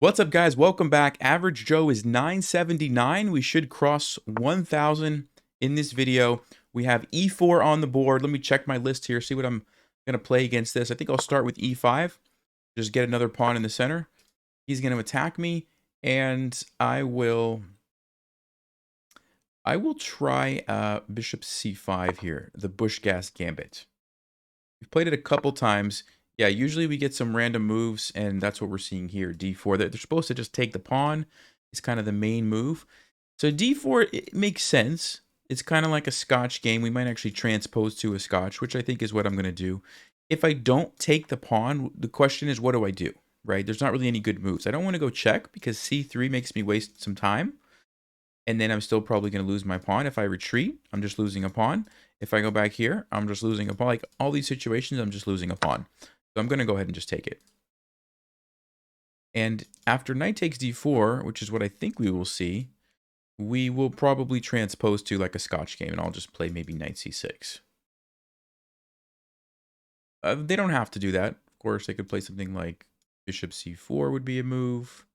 What's up, guys? Welcome back. Average Joe is 979. We should cross 1,000 in this video. We have e4 on the board. Let me check my list here, see what I'm going to play against this. I think I'll start with e5. Just get another pawn in the center. He's going to attack me, and I will try bishop c5 here, the Bush-Gas Gambit. We've played it a couple times. Yeah, usually we get some random moves, and that's what we're seeing here, d4. They're supposed to just take the pawn. It's kind of the main move. So d4, it makes sense. It's kind of like a Scotch game. We might actually transpose to a Scotch, which I think is what I'm going to do. If I don't take the pawn, the question is, what do I do, right? There's not really any good moves. I don't want to go check because c3 makes me waste some time. And then I'm still probably going to lose my pawn. If I retreat, I'm just losing a pawn. If I go back here, I'm just losing a pawn. Like all these situations, I'm just losing a pawn. So I'm going to go ahead and just take it. And after knight takes d4, which is what I think we will see, we will probably transpose to like a Scotch game, and I'll just play maybe knight c6. They don't have to do that. Of course, they could play something like bishop c4 would be a move.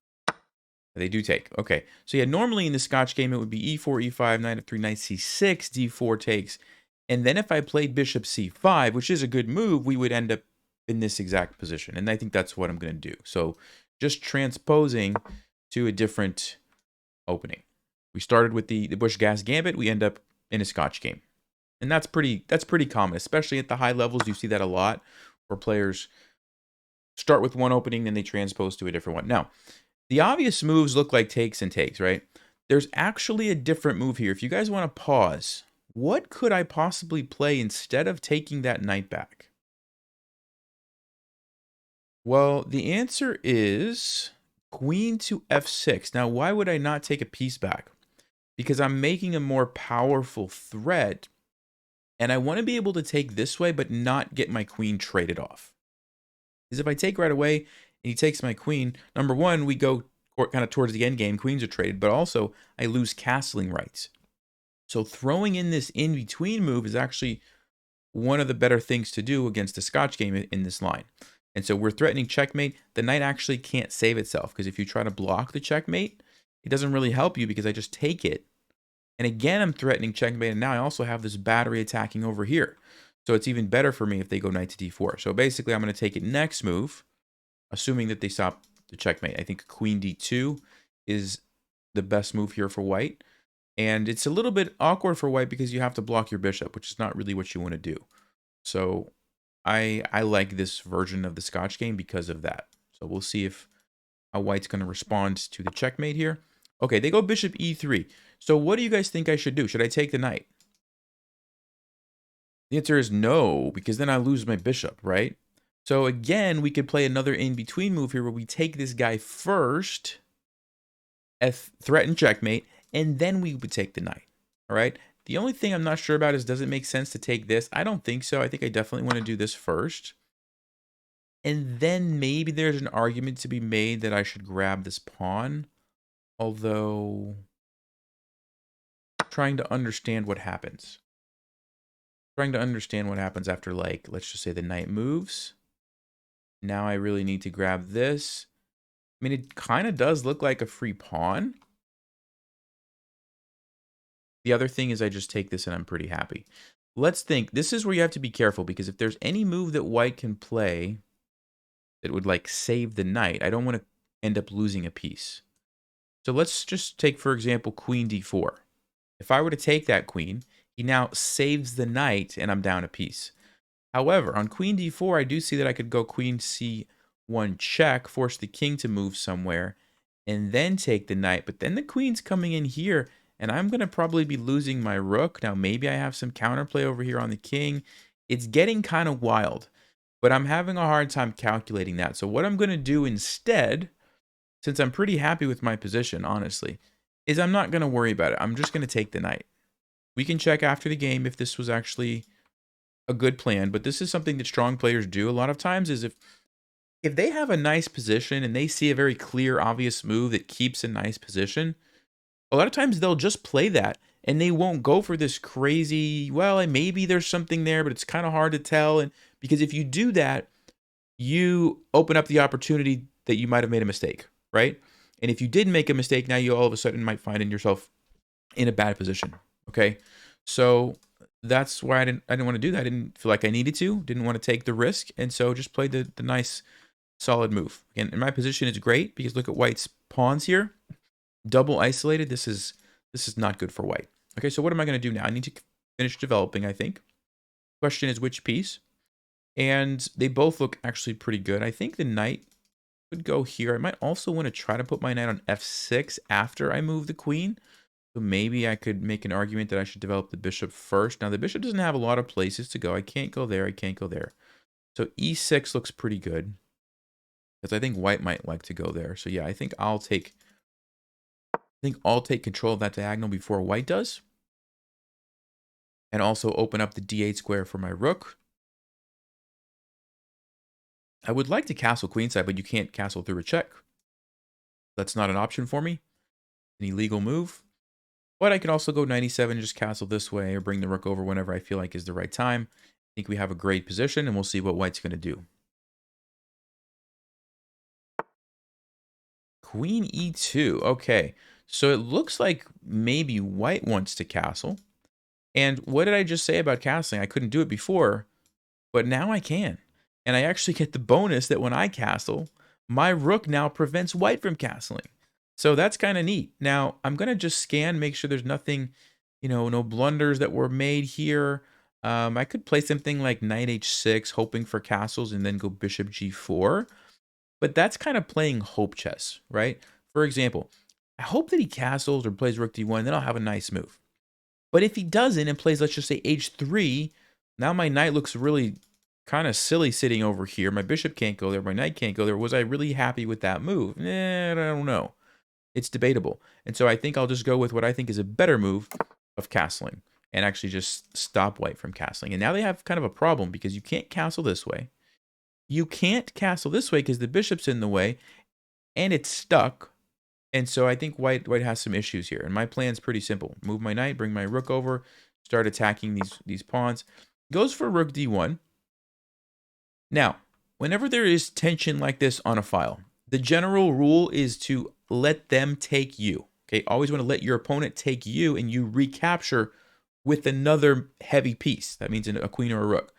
They do take. Okay. So yeah, normally in the Scotch game, it would be e4, e5, knight f3, knight c6, d4 takes. And then if I played bishop c5, which is a good move, we would end up in this exact position. And I think that's what I'm going to do. So just transposing to a different opening. We started with the Bush-Gas Gambit. We end up in a Scotch game. And that's pretty common, especially at the high levels. You see that a lot where players start with one opening, then they transpose to a different one. Now, the obvious moves look like takes and takes, right? There's actually a different move here. If you guys want to pause, what could I possibly play instead of taking that knight back? Well, the answer is queen to f6. Now, why would I not take a piece back? Because I'm making a more powerful threat, and I want to be able to take this way, but not get my queen traded off. Because if I take right away, and he takes my queen, number one, we go kind of towards the end game, queens are traded, but also I lose castling rights. So throwing in this in-between move is actually one of the better things to do against a Scotch game in this line. And so we're threatening checkmate. The knight actually can't save itself, because if you try to block the checkmate, it doesn't really help you because I just take it. And again, I'm threatening checkmate, and now I also have this battery attacking over here. So it's even better for me if they go knight to d4. So basically, I'm going to take it next move, assuming that they stop the checkmate. I think queen d2 is the best move here for white. And it's a little bit awkward for white because you have to block your bishop, which is not really what you want to do. So I like this version of the Scotch game because of that. So we'll see if how white's going to respond to the checkmate here. Okay, they go bishop e3. So what do you guys think I should do? Should I take the knight? The answer is no, because then I lose my bishop, right? So again, we could play another in-between move here where we take this guy first, threaten checkmate, and then we would take the knight, all right? The only thing I'm not sure about is, does it make sense to take this? I don't think so. I think I definitely want to do this first. And then maybe there's an argument to be made that I should grab this pawn, although trying to understand what happens. Trying to understand what happens after, like, let's just say the knight moves. Now I really need to grab this. I mean, it kind of does look like a free pawn. The other thing is I just take this and I'm pretty happy. Let's think. This is where you have to be careful, because if there's any move that white can play that would like save the knight, I don't want to end up losing a piece. So let's just take, for example, queen d4. If I were to take that queen, he now saves the knight and I'm down a piece. However, on queen d4, I do see that I could go queen c1 check, force the king to move somewhere, and then take the knight. But then the queen's coming in here, and I'm going to probably be losing my rook. Now, maybe I have some counterplay over here on the king. It's getting kind of wild, but I'm having a hard time calculating that. So what I'm going to do instead, since I'm pretty happy with my position, honestly, is I'm not going to worry about it. I'm just going to take the knight. We can check after the game if this was actually a good plan, but this is something that strong players do a lot of times, is if they have a nice position and they see a very clear, obvious move that keeps a nice position, a lot of times they'll just play that and they won't go for this crazy, well, maybe there's something there, but it's kind of hard to tell. And because if you do that, you open up the opportunity that you might have made a mistake, right? And if you did make a mistake, now you all of a sudden might find yourself in a bad position, okay? So that's why I didn't want to do that. I didn't feel like I needed to, didn't want to take the risk, and so just played the nice, solid move. Again, in my position, it's great because look at white's pawns here. Double isolated, this is not good for white. Okay, so what am I going to do now? I need to finish developing, I think. Question is which piece? And they both look actually pretty good. I think the knight would go here. I might also want to try to put my knight on f6 after I move the queen. So maybe I could make an argument that I should develop the bishop first. Now the bishop doesn't have a lot of places to go. I can't go there. I can't go there. So e6 looks pretty good. Because I think white might like to go there. So yeah, I think I'll take control of that diagonal before white does. And also open up the d8 square for my rook. I would like to castle queenside, but you can't castle through a check. That's not an option for me. An illegal move. But I could also go 97 and just castle this way or bring the rook over whenever I feel like is the right time. I think we have a great position and we'll see what white's going to do. Queen e2. Okay, so it looks like maybe white wants to castle. And what did I just say about castling? I couldn't do it before, but now I can. And I actually get the bonus that when I castle, my rook now prevents white from castling. So that's kind of neat. Now, I'm going to just scan, make sure there's nothing, no blunders that were made here. I could play something like knight h6, hoping for castles, and then go bishop g4. But that's kind of playing hope chess, right? For example, I hope that he castles or plays rook d1, then I'll have a nice move. But if he doesn't and plays, let's just say h3, now my knight looks really kind of silly sitting over here. My bishop can't go there. My knight can't go there. Was I really happy with that move? I don't know. It's debatable. And so I think I'll just go with what I think is a better move of castling and actually just stop white from castling. And now they have kind of a problem because you can't castle this way. You can't castle this way because the bishop's in the way and it's stuck. And so I think white has some issues here. And my plan's pretty simple. Move my knight, bring my rook over, start attacking these pawns. Goes for rook d1. Now, whenever there is tension like this on a file, the general rule is to let them take you. Okay, always want to let your opponent take you and you recapture with another heavy piece. That means a queen or a rook.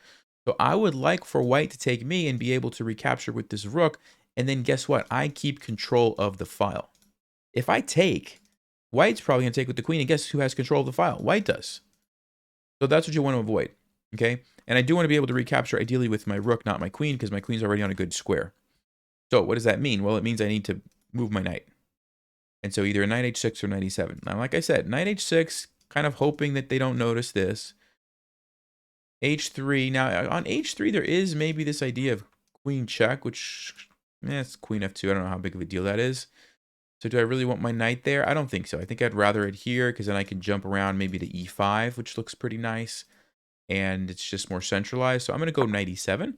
So I would like for white to take me and be able to recapture with this rook. And then guess what? I keep control of the file. If I take, white's probably going to take with the queen. And guess who has control of the file? White does. So that's what you want to avoid. Okay, and I do want to be able to recapture ideally with my rook, not my queen, because my queen's already on a good square. So what does that mean? Well, it means I need to move my knight. And so either a knight h6 or knight e7. Now, like I said, knight h6, kind of hoping that they don't notice this. h3. Now, on h3, there is maybe this idea of queen check, which, it's queen f2. I don't know how big of a deal that is. So do I really want my knight there? I don't think so. I think I'd rather it here because then I can jump around maybe to e5, which looks pretty nice. And it's just more centralized. So I'm going to go knight e7.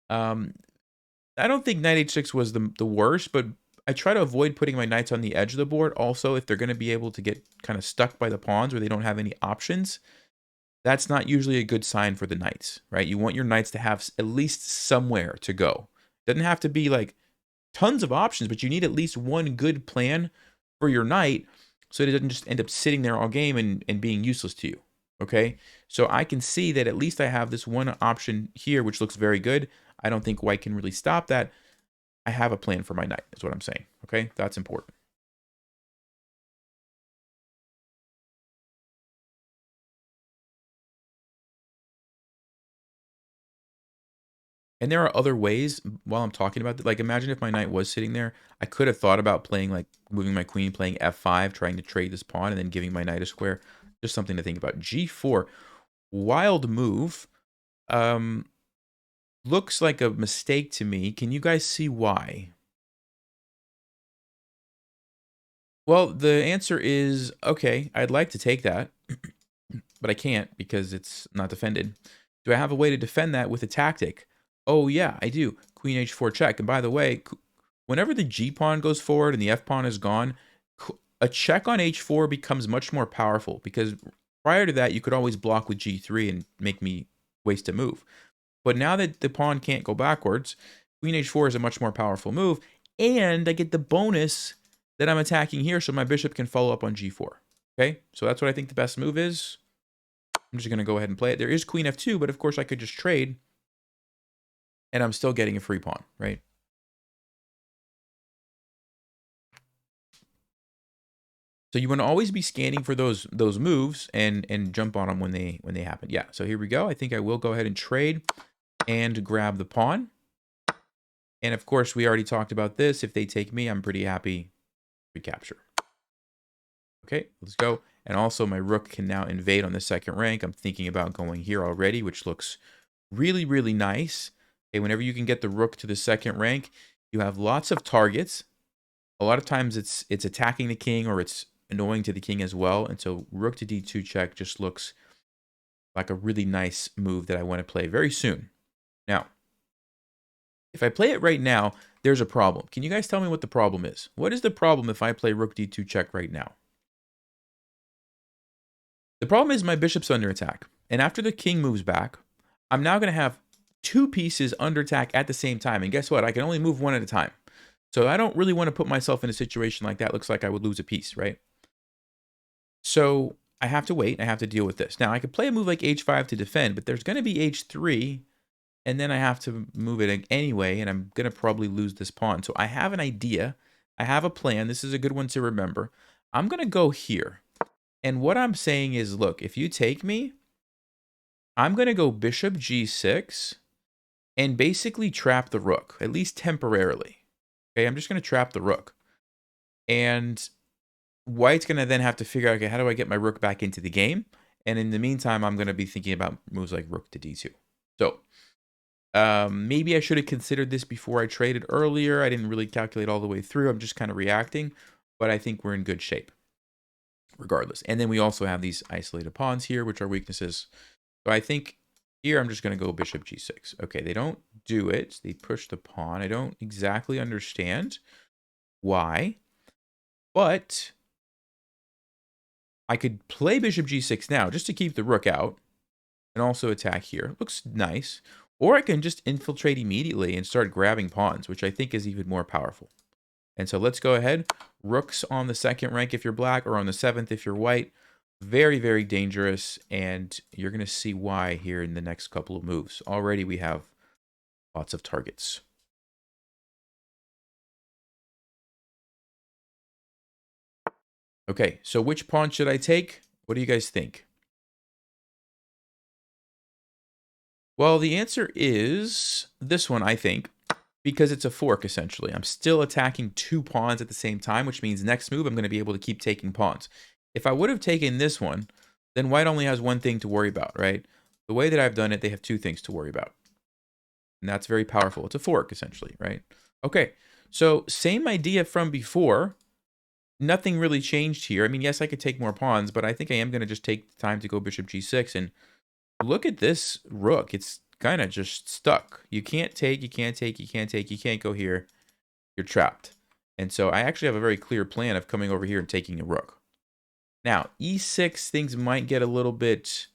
I don't think knight h6 was the worst, but I try to avoid putting my knights on the edge of the board. Also, if they're going to be able to get kind of stuck by the pawns where they don't have any options, that's not usually a good sign for the knights, right? You want your knights to have at least somewhere to go. It doesn't have to be like tons of options, but you need at least one good plan for your knight so it doesn't just end up sitting there all game and being useless to you. Okay, so I can see that at least I have this one option here, which looks very good. I don't think white can really stop that. I have a plan for my knight, is what I'm saying. Okay, that's important. And there are other ways while I'm talking about it. Like, imagine if my knight was sitting there. I could have thought about playing, like, moving my queen, playing f5, trying to trade this pawn, and then giving my knight a square. Just something to think about. g4, wild move. Looks like a mistake to me. Can you guys see why? Well, the answer is, okay, I'd like to take that, but I can't because it's not defended. Do I have a way to defend that with a tactic? Oh, yeah, I do. Queen h4 check. And by the way, whenever the g-pawn goes forward and the f-pawn is gone, a check on h4 becomes much more powerful because prior to that, you could always block with g3 and make me waste a move. But now that the pawn can't go backwards, queen h4 is a much more powerful move. And I get the bonus that I'm attacking here, so my bishop can follow up on g4. Okay, so that's what I think the best move is. I'm just going to go ahead and play it. There is queen f2, but of course I could just trade, and I'm still getting a free pawn, right? So you want to always be scanning for those moves and jump on them when they happen. Yeah, so here we go. I think I will go ahead and trade and grab the pawn. And of course, we already talked about this. If they take me, I'm pretty happy to capture. Okay, let's go. And also my rook can now invade on the second rank. I'm thinking about going here already, which looks really, really nice. Okay, whenever you can get the rook to the second rank, you have lots of targets. A lot of times it's attacking the king or it's annoying to the king as well. And so rook to d2 check just looks like a really nice move that I want to play very soon. Now, if I play it right now, there's a problem. Can you guys tell me what the problem is? What is the problem if I play rook d2 check right now? The problem is my bishop's under attack. And after the king moves back, I'm now going to have two pieces under attack at the same time. And guess what? I can only move one at a time. So I don't really want to put myself in a situation like that. Looks like I would lose a piece, right? So I have to wait. I have to deal with this. Now, I could play a move like h5 to defend, but there's going to be h3, and then I have to move it anyway, and I'm going to probably lose this pawn. So I have an idea. I have a plan. This is a good one to remember. I'm going to go here. And what I'm saying is, look, if you take me, I'm going to go bishop g6 and basically trap the rook, at least temporarily. Okay, I'm just going to trap the rook. And white's going to then have to figure out, okay, how do I get my rook back into the game? And in the meantime, I'm going to be thinking about moves like rook to d2. So maybe I should have considered this before I traded earlier. I didn't really calculate all the way through. I'm just kind of reacting. But I think we're in good shape regardless. And then we also have these isolated pawns here, which are weaknesses. So I think here I'm just going to go bishop g6. Okay, they don't do it. They push the pawn. I don't exactly understand why. But I could play bishop g6 now just to keep the rook out and also attack here. Looks nice. Or I can just infiltrate immediately and start grabbing pawns, which I think is even more powerful. And so let's go ahead. Rooks on the second rank if you're black, or on the 7th if you're white. Very, very dangerous, and you're going to see why here in the next couple of moves. Already we have lots of targets. Okay, so which pawn should I take? What do you guys think? Well, the answer is this one, I think, because it's a fork, essentially. I'm still attacking two pawns at the same time, which means next move I'm going to be able to keep taking pawns. If I would have taken this one, then white only has one thing to worry about, right? The way that I've done it, they have two things to worry about. And that's very powerful. It's a fork, essentially, right? Okay, so same idea from before. Nothing really changed here. I mean, yes, I could take more pawns, but I think I am going to just take the time to go bishop g6. And look at this rook. It's kind of just stuck. You can't take, you can't take, you can't take, you can't go here. You're trapped. And so I actually have a very clear plan of coming over here and taking a rook. Now, e6, things might get a little bit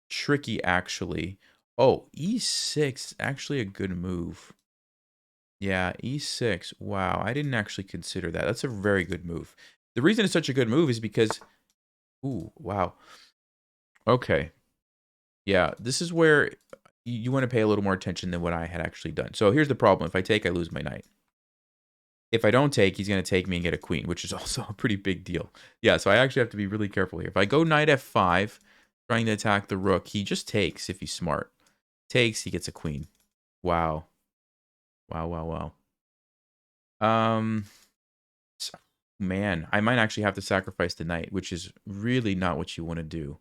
tricky, actually. Oh, e6, actually a good move. Yeah, e6. Wow, I didn't actually consider that. That's a very good move. The reason it's such a good move is because... Ooh, wow. Okay. Yeah, this is where you want to pay a little more attention than what I had actually done. So here's the problem. If I take, I lose my knight. If I don't take, he's going to take me and get a queen, which is also a pretty big deal. Yeah, so I actually have to be really careful here. If I go knight f5, trying to attack the rook, he just takes if he's smart. Takes, he gets a queen. Wow. Wow, wow, wow. Man, I might actually have to sacrifice the knight, which is really not what you want to do.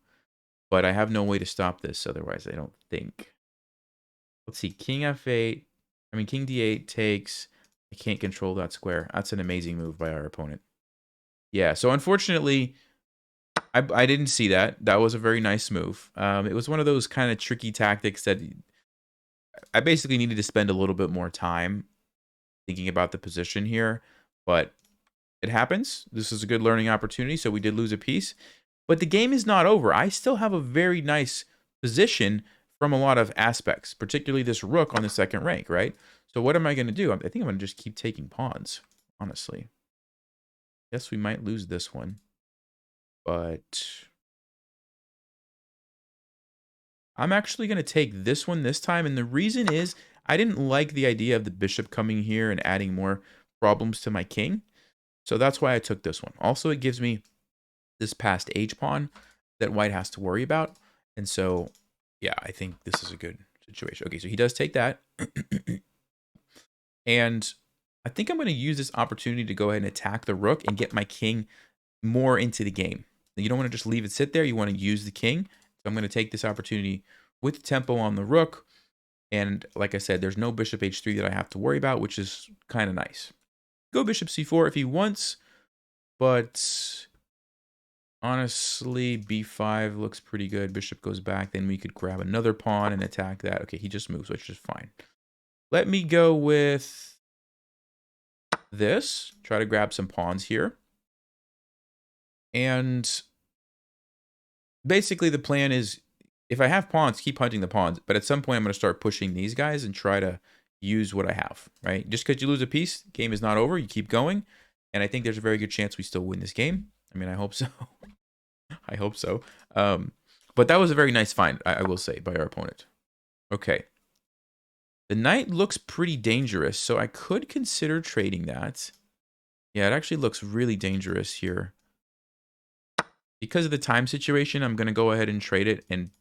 But I have no way to stop this otherwise, I don't think. Let's see, king f8. I mean, king d8 takes. I can't control that square. That's an amazing move by our opponent. Yeah, so unfortunately, I didn't see that. That was a very nice move. It was one of those kind of tricky tactics that I basically needed to spend a little bit more time thinking about the position here. But it happens. This is a good learning opportunity, so we did lose a piece. But the game is not over. I still have a very nice position from a lot of aspects, particularly this rook on the second rank, right? So what am I going to do? I think I'm going to just keep taking pawns. honestly. Guess we might lose this one. But I'm actually going to take this one this time. And the reason is I didn't like the idea of the bishop coming here and adding more problems to my king. So that's why I took this one. Also, it gives me this passed H pawn that white has to worry about. And so, yeah, I think this is a good situation. Okay, so he does take that. And I think I'm going to use this opportunity to go ahead and attack the rook and get my king more into the game. You don't want to just leave it sit there. You want to use the king. So I'm going to take this opportunity with tempo on the rook. And like I said, there's no bishop h3 that I have to worry about, which is kind of nice. Go bishop c4 if he wants, but honestly, b5 looks pretty good. Bishop goes back. Then we could grab another pawn and attack that. Okay, he just moves, which is fine. Let me go with this. Try to grab some pawns here. And basically the plan is, if I have pawns, keep hunting the pawns. But at some point, I'm going to start pushing these guys and try to use what I have, right? Just because you lose a piece, game is not over. You keep going. And I think there's a very good chance we still win this game. I mean, I hope so. I hope so. But that was a very nice find, I will say, by our opponent. Okay. The knight looks pretty dangerous, so I could consider trading that. Yeah, it actually looks really dangerous here. Because of the time situation, I'm going to go ahead and trade it and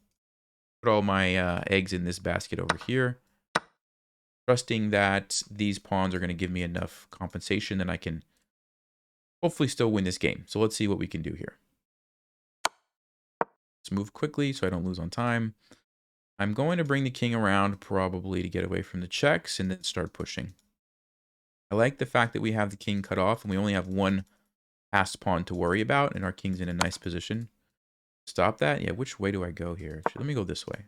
put all my eggs in this basket over here. Trusting that these pawns are going to give me enough compensation that I can hopefully still win this game. So let's see what we can do here. Let's move quickly so I don't lose on time. I'm going to bring the king around probably to get away from the checks and then start pushing. I like the fact that we have the king cut off and we only have one passed pawn to worry about, and our king's in a nice position. Stop that? Yeah, which way do I go here? Actually, let me go this way.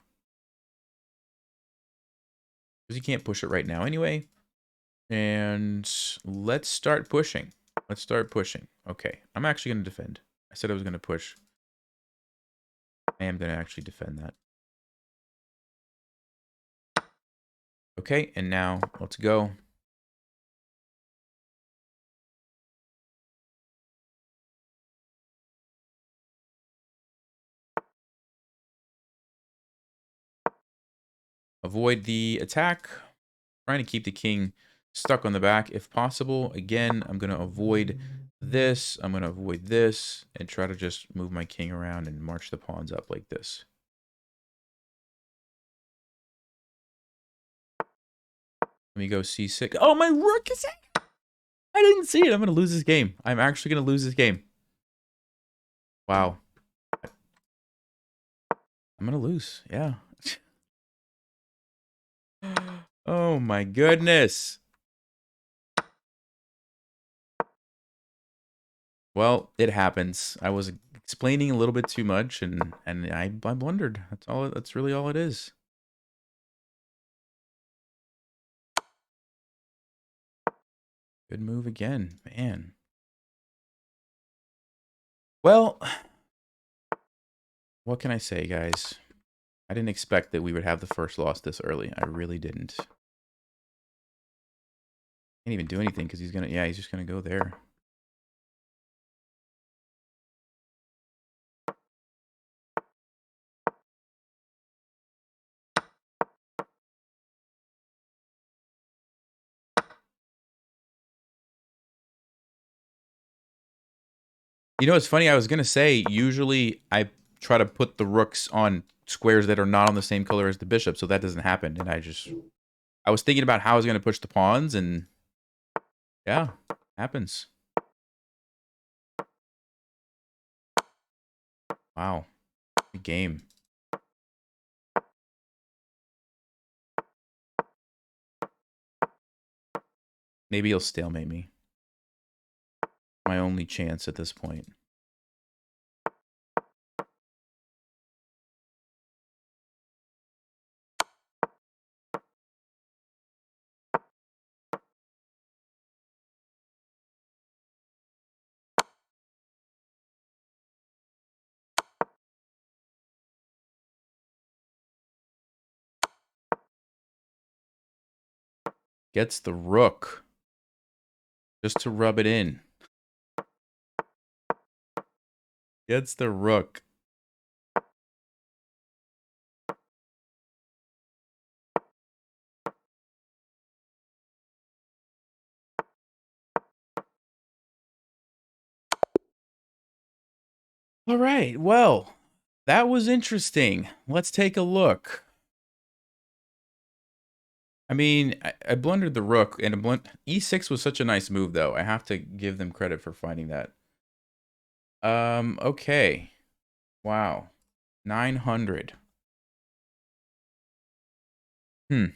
Because you can't push it right now anyway. And let's start pushing. Let's start pushing. Okay, I'm actually going to defend. I said I was going to push. I am going to actually defend that. Okay, and now let's go. Avoid the attack. Trying to keep the king stuck on the back if possible. Again, I'm going to avoid this. I'm going to avoid this and try to just move my king around and march the pawns up like this. Let me go c6. Oh, my rook is in. I didn't see it. I'm going to lose this game. I'm actually going to lose this game. Wow. I'm going to lose. Yeah. Oh, my goodness. Well, it happens. I was explaining a little bit too much, and I blundered. That's all. That's really all it is. Good move again, man. Well, what can I say, guys? I didn't expect that we would have the first loss this early. I really didn't. Can't even do anything because he's gonna. Yeah, he's just gonna go there. You know, it's funny. I was gonna say usually I try to put the rooks on squares that are not on the same color as the bishop, so that doesn't happen. And I was thinking about how I was gonna push the pawns, and yeah, happens. Wow, good game. Maybe he'll stalemate me. My only chance at this point. Gets the rook. just to rub it in. Gets the rook. All right, well, that was interesting. Let's take a look. I mean, I blundered the rook, and e6 was such a nice move, though. I have to give them credit for finding that. Okay. Wow. 900. Hmm.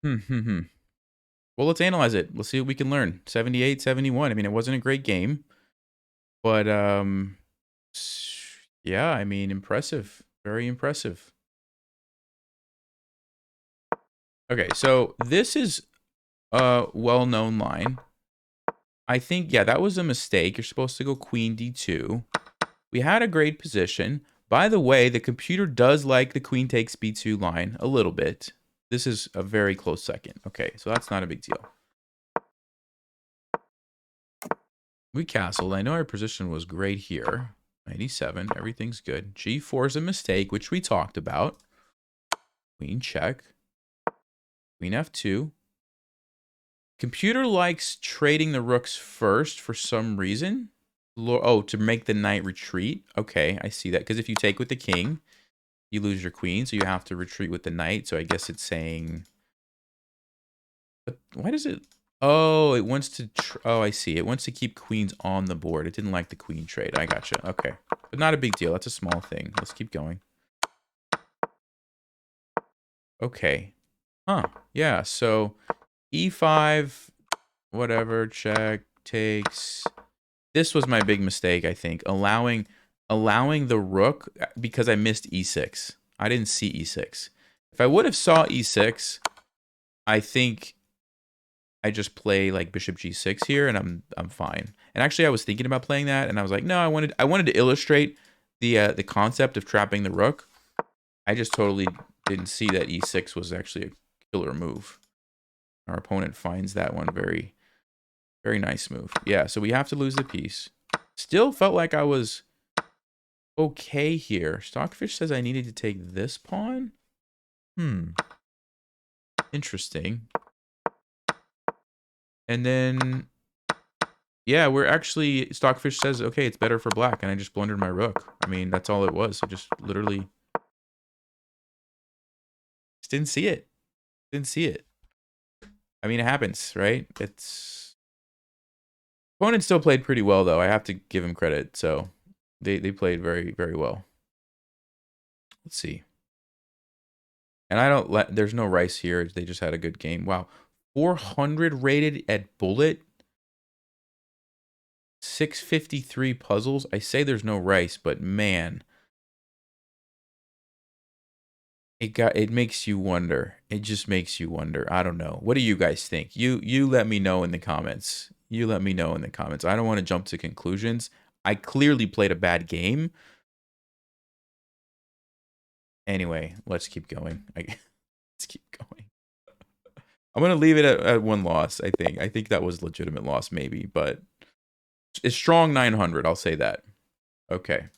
Well, let's analyze it. Let's see what we can learn. 78, 71. I mean, it wasn't a great game, but yeah, I mean, impressive. Very impressive. Okay, so this is a well-known line. I think, yeah, that was a mistake. You're supposed to go queen d2. We had a great position. By the way, the computer does like the queen takes b2 line a little bit. This is a very close second. Okay, so that's not a big deal. We castled. I know our position was great here. 97, everything's good. g4 is a mistake, which we talked about. Queen check. Queen f2. Computer likes trading the rooks first for some reason. Oh, to make the knight retreat. Okay, I see that. Because if you take with the king, you lose your queen, so you have to retreat with the knight. So I guess it's saying... But why does it... Oh, it wants to... Oh, I see. It wants to keep queens on the board. It didn't like the queen trade. I gotcha. Okay. But not a big deal. That's a small thing. Let's keep going. Okay. Huh. Yeah, so e5, whatever, check, takes... This was my big mistake, I think. Allowing the rook, because I missed e6. I didn't see e6. If I would have saw e6, I think I just play like bishop g6 here, and I'm fine. And actually, I was thinking about playing that, and I was like, no, I wanted to illustrate the concept of trapping the rook. I just totally didn't see that e6 was actually a killer move. Our opponent finds that one very, very nice move. Yeah, so we have to lose the piece. Still felt like I was okay here. Stockfish says I needed to take this pawn. Interesting. And then, yeah, we're actually, Stockfish says, okay, it's better for black. And I just blundered my rook. I mean, that's all it was. I just literally just didn't see it. Didn't see it. I mean, it happens, right? It's... Opponent still played pretty well, though. I have to give him credit. So they played very, very well. Let's see. And I don't let... There's no rice here. They just had a good game. Wow. 400 rated at Bullet. 653 puzzles. I say there's no rice, but man, it makes you wonder. It just makes you wonder. I don't know. What do you guys think? You let me know in the comments. You let me know in the comments. I don't want to jump to conclusions. I clearly played a bad game. Anyway, let's keep going. Let's keep going. I'm going to leave it at one loss, I think. I think that was a legitimate loss, maybe, but it's strong 900. I'll say that. Okay.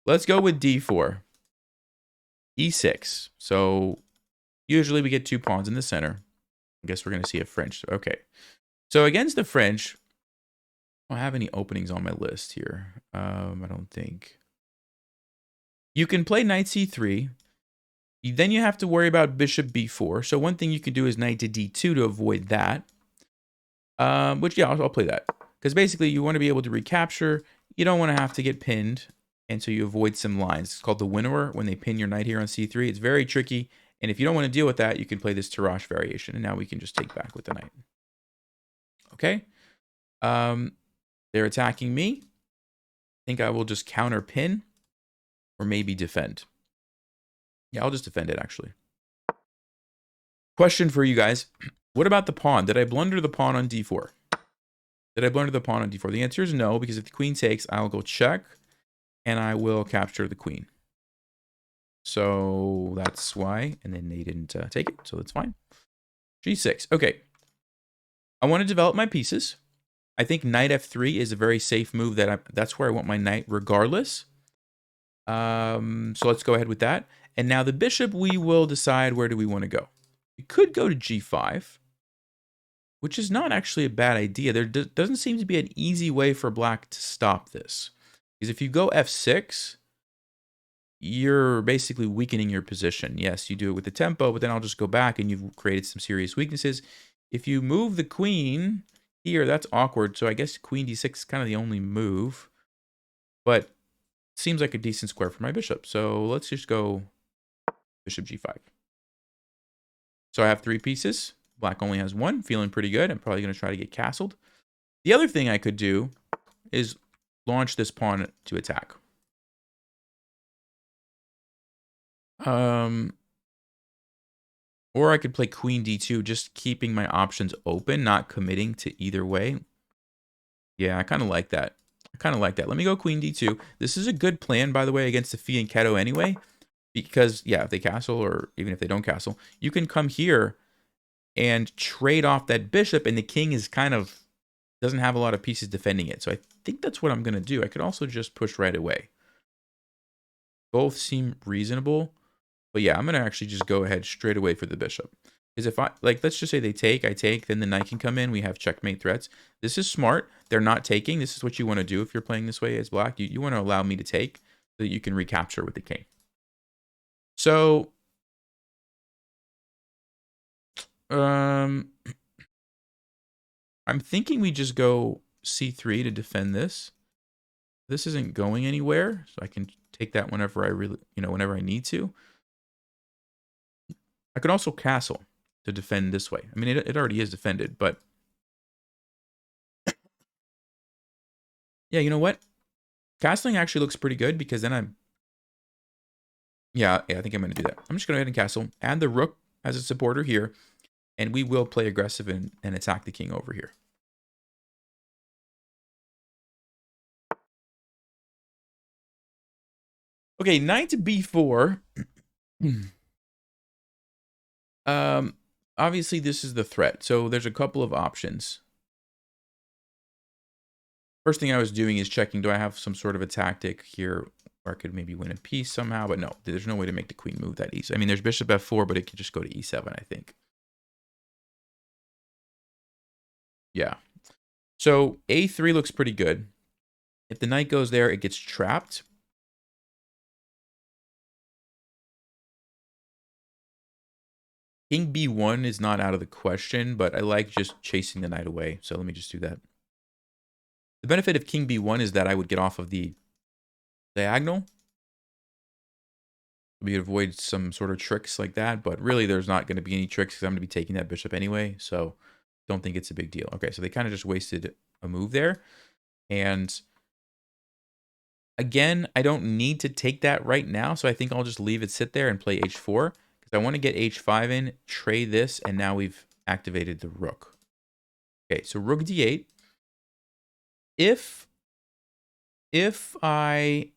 Let's go with d4. e6. So usually we get two pawns in the center. I guess we're going to see a French. Okay. So against the French, I don't have any openings on my list here. I don't think. You can play knight c3. Then you have to worry about bishop b4. So one thing you can do is knight to d2 to avoid that. Which, yeah, I'll play that. Because basically you want to be able to recapture. You don't want to have to get pinned. And so you avoid some lines. It's called the winnower when they pin your knight here on c3. It's very tricky. And if you don't want to deal with that, you can play this Tarrasch variation. And now we can just take back with the knight. Okay. They're attacking me. I think I will just counter pin or maybe defend. Yeah, I'll just defend it, actually. Question for you guys. What about the pawn? Did I blunder the pawn on d4? Did I blunder the pawn on d4? The answer is no, because if the queen takes, I'll go check, and I will capture the queen. So that's why, and then they didn't take it, so that's fine. g6. Okay. I want to develop my pieces. I think knight f3 is a very safe move. That's where I want my knight regardless. So let's go ahead with that. And now the bishop, we will decide where do we want to go. We could go to g5, which is not actually a bad idea. There doesn't seem to be an easy way for black to stop this. Because if you go f6, you're basically weakening your position. Yes, you do it with the tempo, but then I'll just go back and you've created some serious weaknesses. If you move the queen here, that's awkward. So I guess queen d6 is kind of the only move. But seems like a decent square for my bishop. So let's just go bishop g5. So I have 3 pieces. Black only has 1. Feeling pretty good. I'm probably going to try to get castled. The other thing I could do is launch this pawn to attack. Or I could play queen d2, just keeping my options open, not committing to either way. Yeah, I kind of like that. Let me go queen d2. This is a good plan, by the way, against the Phi and Keto anyway. Because, yeah, if they castle, or even if they don't castle, you can come here and trade off that bishop, and the king is kind of doesn't have a lot of pieces defending it. So I think that's what I'm going to do. I could also just push right away. Both seem reasonable. But yeah, I'm going to actually just go ahead straight away for the bishop. Because if I, like, let's just say they take, I take, then the knight can come in. We have checkmate threats. This is smart. They're not taking. This is what you want to do if you're playing this way as black. You want to allow me to take so that you can recapture with the king. So, I'm thinking we just go c3 to defend this. This isn't going anywhere, so I can take that whenever I really, whenever I need to. I could also castle to defend this way. I mean, it already is defended, but yeah, you know what? Castling actually looks pretty good because then yeah, I think I'm going to do that. I'm just going to go ahead and castle, add the rook as a supporter here, and we will play aggressive and attack the king over here. Okay, knight to b4. Obviously this is the threat, so there's a couple of options. First thing I was doing is checking, do I have some sort of a tactic here where I could maybe win a piece somehow? But no, there's no way to make the queen move that easy. I mean, there's bishop f4, but it could just go to e7, I think. Yeah. So a3 looks pretty good. If the knight goes there, it gets trapped. King b1 is not out of the question, but I like just chasing the knight away. So let me just do that. The benefit of king b1 is that I would get off of the diagonal. We could avoid some sort of tricks like that, but really there's not going to be any tricks because I'm going to be taking that bishop anyway, so don't think it's a big deal. Okay, so they kind of just wasted a move there. And again, I don't need to take that right now, so I think I'll just leave it sit there and play h4 because I want to get h5 in, trade this, and now we've activated the rook. Okay, so rook d8. If I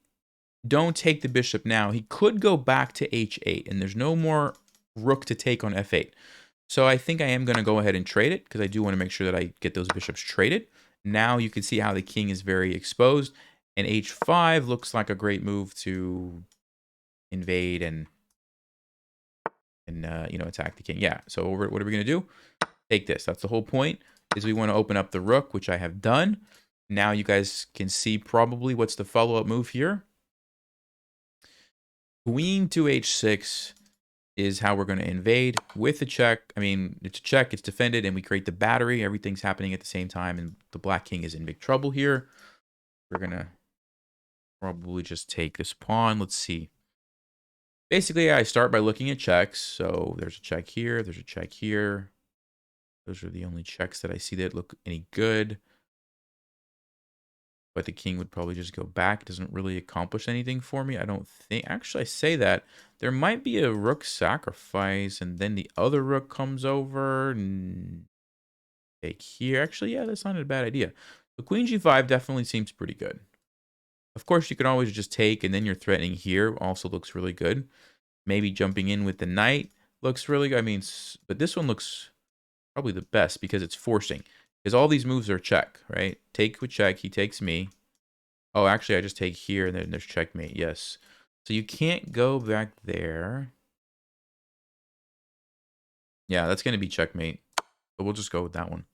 don't take the bishop now, he could go back to h8, and there's no more rook to take on f8. So I think I am going to go ahead and trade it, because I do want to make sure that I get those bishops traded. Now you can see how the king is very exposed, and h5 looks like a great move to invade and attack the king. Yeah, so what are we going to do? Take this. That's the whole point, is we want to open up the rook, which I have done. Now you guys can see probably what's the follow-up move here. Queen to h6 is how we're going to invade with the check. I mean, it's a check, it's defended, and we create the battery. Everything's happening at the same time, and the black king is in big trouble here. We're going to probably just take this pawn. Let's see. Basically, I start by looking at checks. So there's a check here, there's a check here. Those are the only checks that I see that look any good. But the king would probably just go back. It doesn't really accomplish anything for me, I don't think. Actually, I say that. There might be a rook sacrifice, and then the other rook comes over and take here. Actually, yeah, that's not a bad idea. So queen g5 definitely seems pretty good. Of course, you can always just take, and then you're threatening here. Also looks really good. Maybe jumping in with the knight looks really good. I mean, but this one looks probably the best because it's forcing. Because all these moves are check, right? Take with check, he takes me. Oh, actually, I just take here, and then there's checkmate, yes. So you can't go back there. Yeah, that's going to be checkmate. But we'll just go with that one.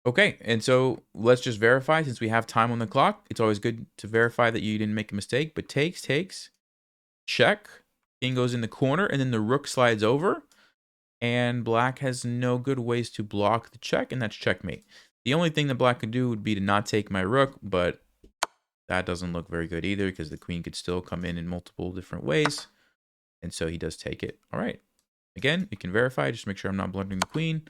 Okay, and so let's just verify since we have time on the clock. It's always good to verify that you didn't make a mistake. But takes, check. King goes in the corner, and then the rook slides over. And black has no good ways to block the check, and that's checkmate. The only thing that black could do would be to not take my rook, but that doesn't look very good either because the queen could still come in multiple different ways. And so he does take it. All right. Again, you can verify. Just make sure I'm not blundering the queen.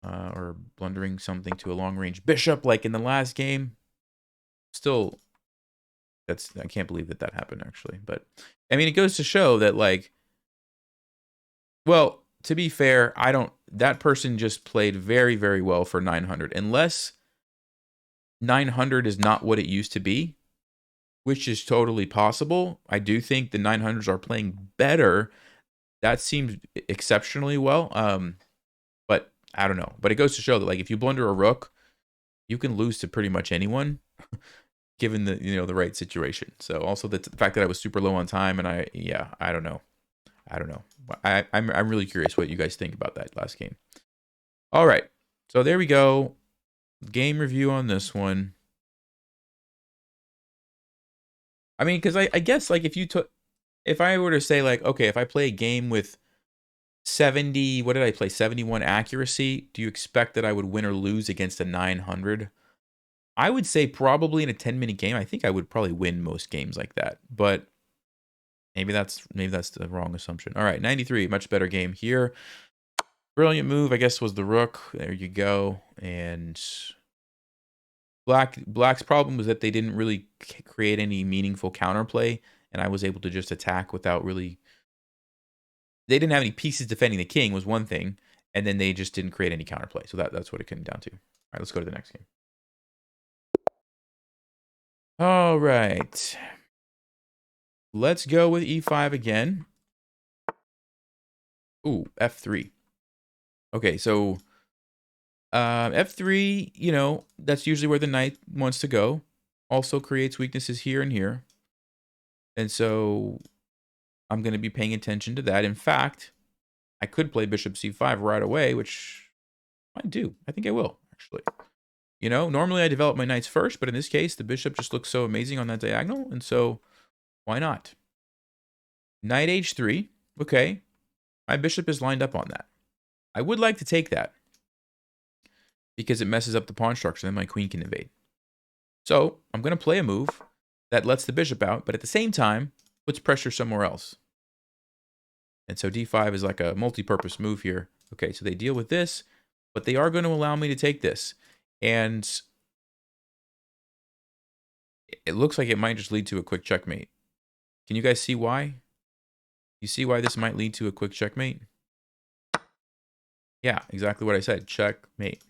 Or blundering something to a long-range bishop like in the last game. Still, I can't believe that happened, actually. But, I mean, it goes to show that, like, well, to be fair, that person just played very, very well for 900. Unless 900 is not what it used to be, which is totally possible. I do think the 900s are playing better. That seems exceptionally well. But I don't know. But it goes to show that, like, if you blunder a rook, you can lose to pretty much anyone, given the right situation. So also the fact that I was super low on time, and I don't know. I'm really curious what you guys think about that last game. All right, so there we go. Game review on this one. I mean, because I guess, like, if I were to say, like, okay, if I play a game with 70, what did I play? 71 accuracy. Do you expect that I would win or lose against a 900? I would say probably in a 10-minute game, I think I would probably win most games like that. But maybe that's the wrong assumption. All right, 93, much better game here. Brilliant move, I guess, was the rook. There you go. And black's problem was that they didn't really create any meaningful counterplay, and I was able to just attack without really. They didn't have any pieces defending the king was one thing, and then they just didn't create any counterplay. So that's what it came down to. All right, let's go to the next game. All right. Let's go with e5 again. Ooh, f3. Okay, so f3, that's usually where the knight wants to go. Also creates weaknesses here and here. And so I'm going to be paying attention to that. In fact, I could play bishop c5 right away, which I might do. I think I will, actually. Normally I develop my knights first, but in this case, the bishop just looks so amazing on that diagonal, and so why not? Knight h3. Okay. My bishop is lined up on that. I would like to take that because it messes up the pawn structure, then my queen can invade. So I'm going to play a move that lets the bishop out, but at the same time, puts pressure somewhere else. And so d5 is like a multi-purpose move here. Okay, so they deal with this, but they are going to allow me to take this. And it looks like it might just lead to a quick checkmate. Can you guys see why? You see why this might lead to a quick checkmate? Yeah, exactly what I said. Checkmate.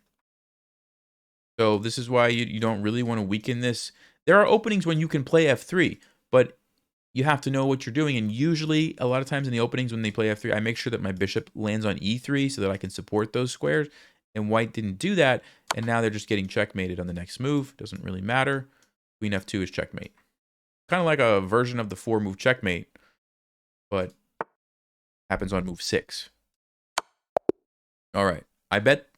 So this is why you don't really want to weaken this. There are openings when you can play f3, but you have to know what you're doing. And usually, a lot of times in the openings when they play f3, I make sure that my bishop lands on e3 so that I can support those squares. And white didn't do that, and now they're just getting checkmated on the next move. Doesn't really matter. Queen f2 is checkmate. Kind of like a version of the 4-move checkmate, but happens on move 6. All right. I bet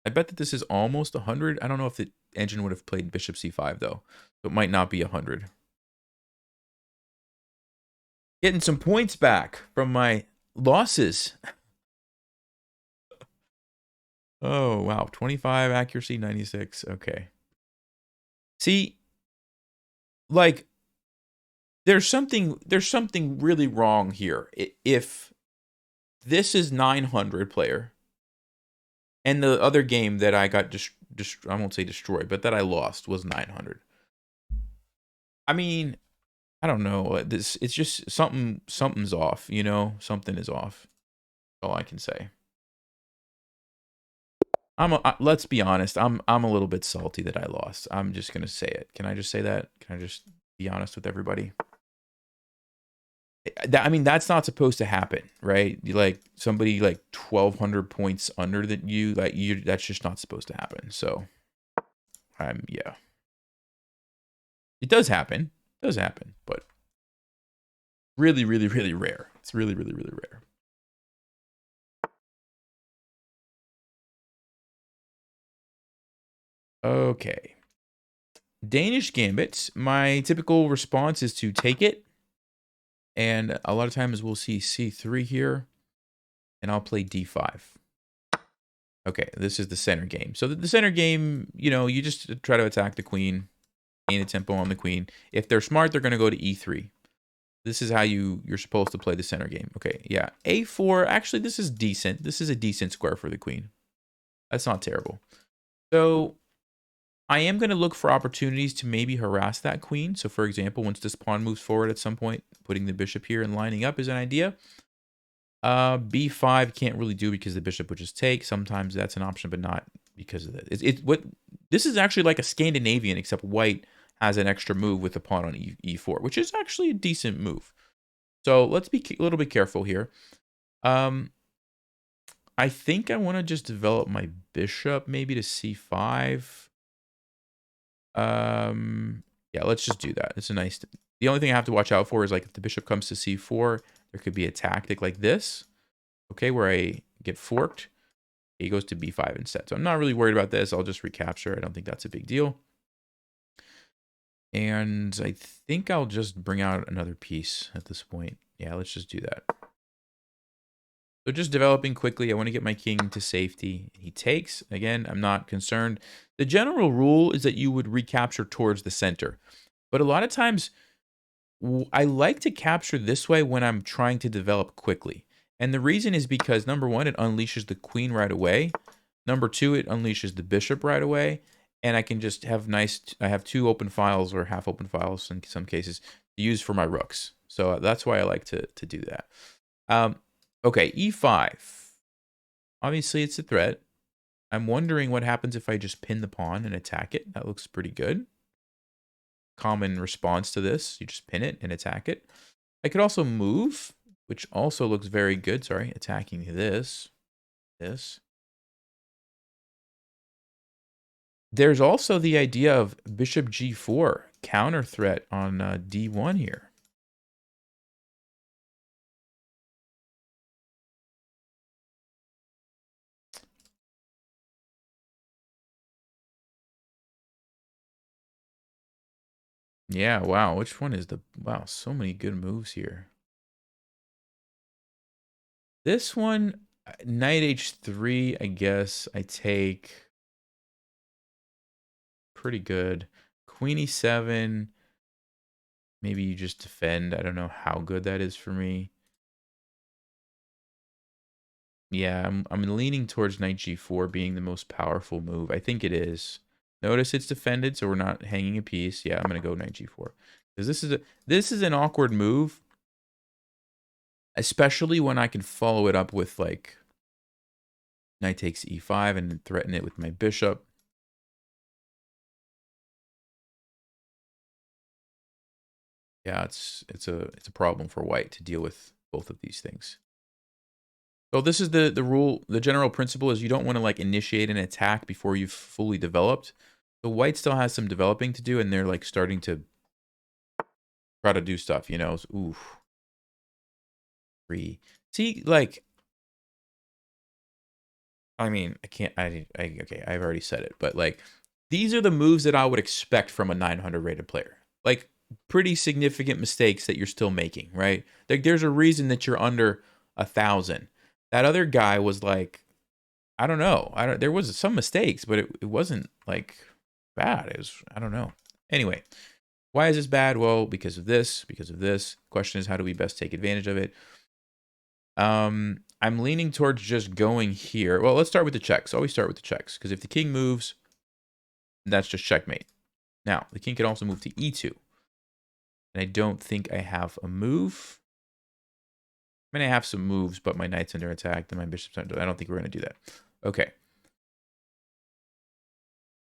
that this is almost 100. I don't know if the engine would have played bishop c5, though. So it might not be 100. Getting some points back from my losses. Oh, wow. 25 accuracy, 96. Okay. See, like, there's something really wrong here. If this is 900 player, and the other game that I got I won't say destroyed, but that I lost was 900. I mean, I don't know. It's just something's off, Something is off. That's all I can say. Let's be honest. I'm a little bit salty that I lost. I'm just gonna say it. Can I just say that? Can I just be honest with everybody? I mean, that's not supposed to happen, right? You like somebody like 1,200 points under that you like that's just not supposed to happen. So, yeah, it does happen. It does happen, but really, really, really rare. It's really, really, really rare. Okay. Danish gambits. My typical response is to take it. And a lot of times we'll see c3 here. And I'll play d5. Okay, this is the center game. So the center game, you know, you just try to attack the queen. Gain a tempo on the queen. If they're smart, they're going to go to e3. This is how you're supposed to play the center game. Okay, yeah. a4. Actually, this is decent. This is a decent square for the queen. That's not terrible. So I am going to look for opportunities to maybe harass that queen. So for example, once this pawn moves forward at some point, putting the bishop here and lining up is an idea. b5 can't really do because the bishop would just take. Sometimes that's an option, but not because of that. This is actually like a Scandinavian, except white has an extra move with the pawn on e4, which is actually a decent move. So let's be a little bit careful here. I think I want to just develop my bishop maybe to c5. Yeah, let's just do that. It's a nice. The only thing I have to watch out for is like if the bishop comes to c4, there could be a tactic like this. Okay, where I get forked. He goes to b5 instead. So I'm not really worried about this. I'll just recapture. I don't think that's a big deal. And I think I'll just bring out another piece at this point. Yeah, let's just do that. So just developing quickly. I want to get my king to safety. He takes. Again, I'm not concerned. The general rule is that you would recapture towards the center. But a lot of times, I like to capture this way when I'm trying to develop quickly. And the reason is because, number one, it unleashes the queen right away. Number two, it unleashes the bishop right away. And I can just have I have two open files or half open files in some cases to use for my rooks. So that's why I like to do that. Okay, e5. Obviously, it's a threat. I'm wondering what happens if I just pin the pawn and attack it. That looks pretty good. Common response to this. You just pin it and attack it. I could also move, which also looks very good. Sorry, attacking this. There's also the idea of bishop g4, counter threat on d1 here. Yeah, wow. Which one is the... Wow, so many good moves here. This one, knight h3, I guess I take... Pretty good. Queen e7. Maybe you just defend. I don't know how good that is for me. Yeah, I'm leaning towards knight g4 being the most powerful move. I think it is. Notice it's defended, so we're not hanging a piece. Yeah, I'm gonna go knight g4 because this is an awkward move, especially when I can follow it up with like knight takes e5 and then threaten it with my bishop. Yeah, it's a problem for white to deal with both of these things. So this is the rule. The general principle is you don't want to like initiate an attack before you've fully developed. The white still has some developing to do, and they're like starting to try to do stuff. You know, oof. 3. See, like, I mean, I can't. Okay, I've already said it, but like, these are the moves that I would expect from a 900 rated player. Like, pretty significant mistakes that you're still making, right? Like, there's a reason that you're under 1,000. That other guy was like, I don't know. There was some mistakes, but it wasn't like bad. It was, I don't know. Anyway, why is this bad? Well, because of this, because of this. Question is, how do we best take advantage of it? I'm leaning towards just going here. Well, let's start with the checks. Always start with the checks, because if the king moves, that's just checkmate. Now, the king can also move to e2. And I don't think I have a move. I mean, I have some moves, but my knight's under attack, and my bishop's under. I don't think we're going to do that. Okay.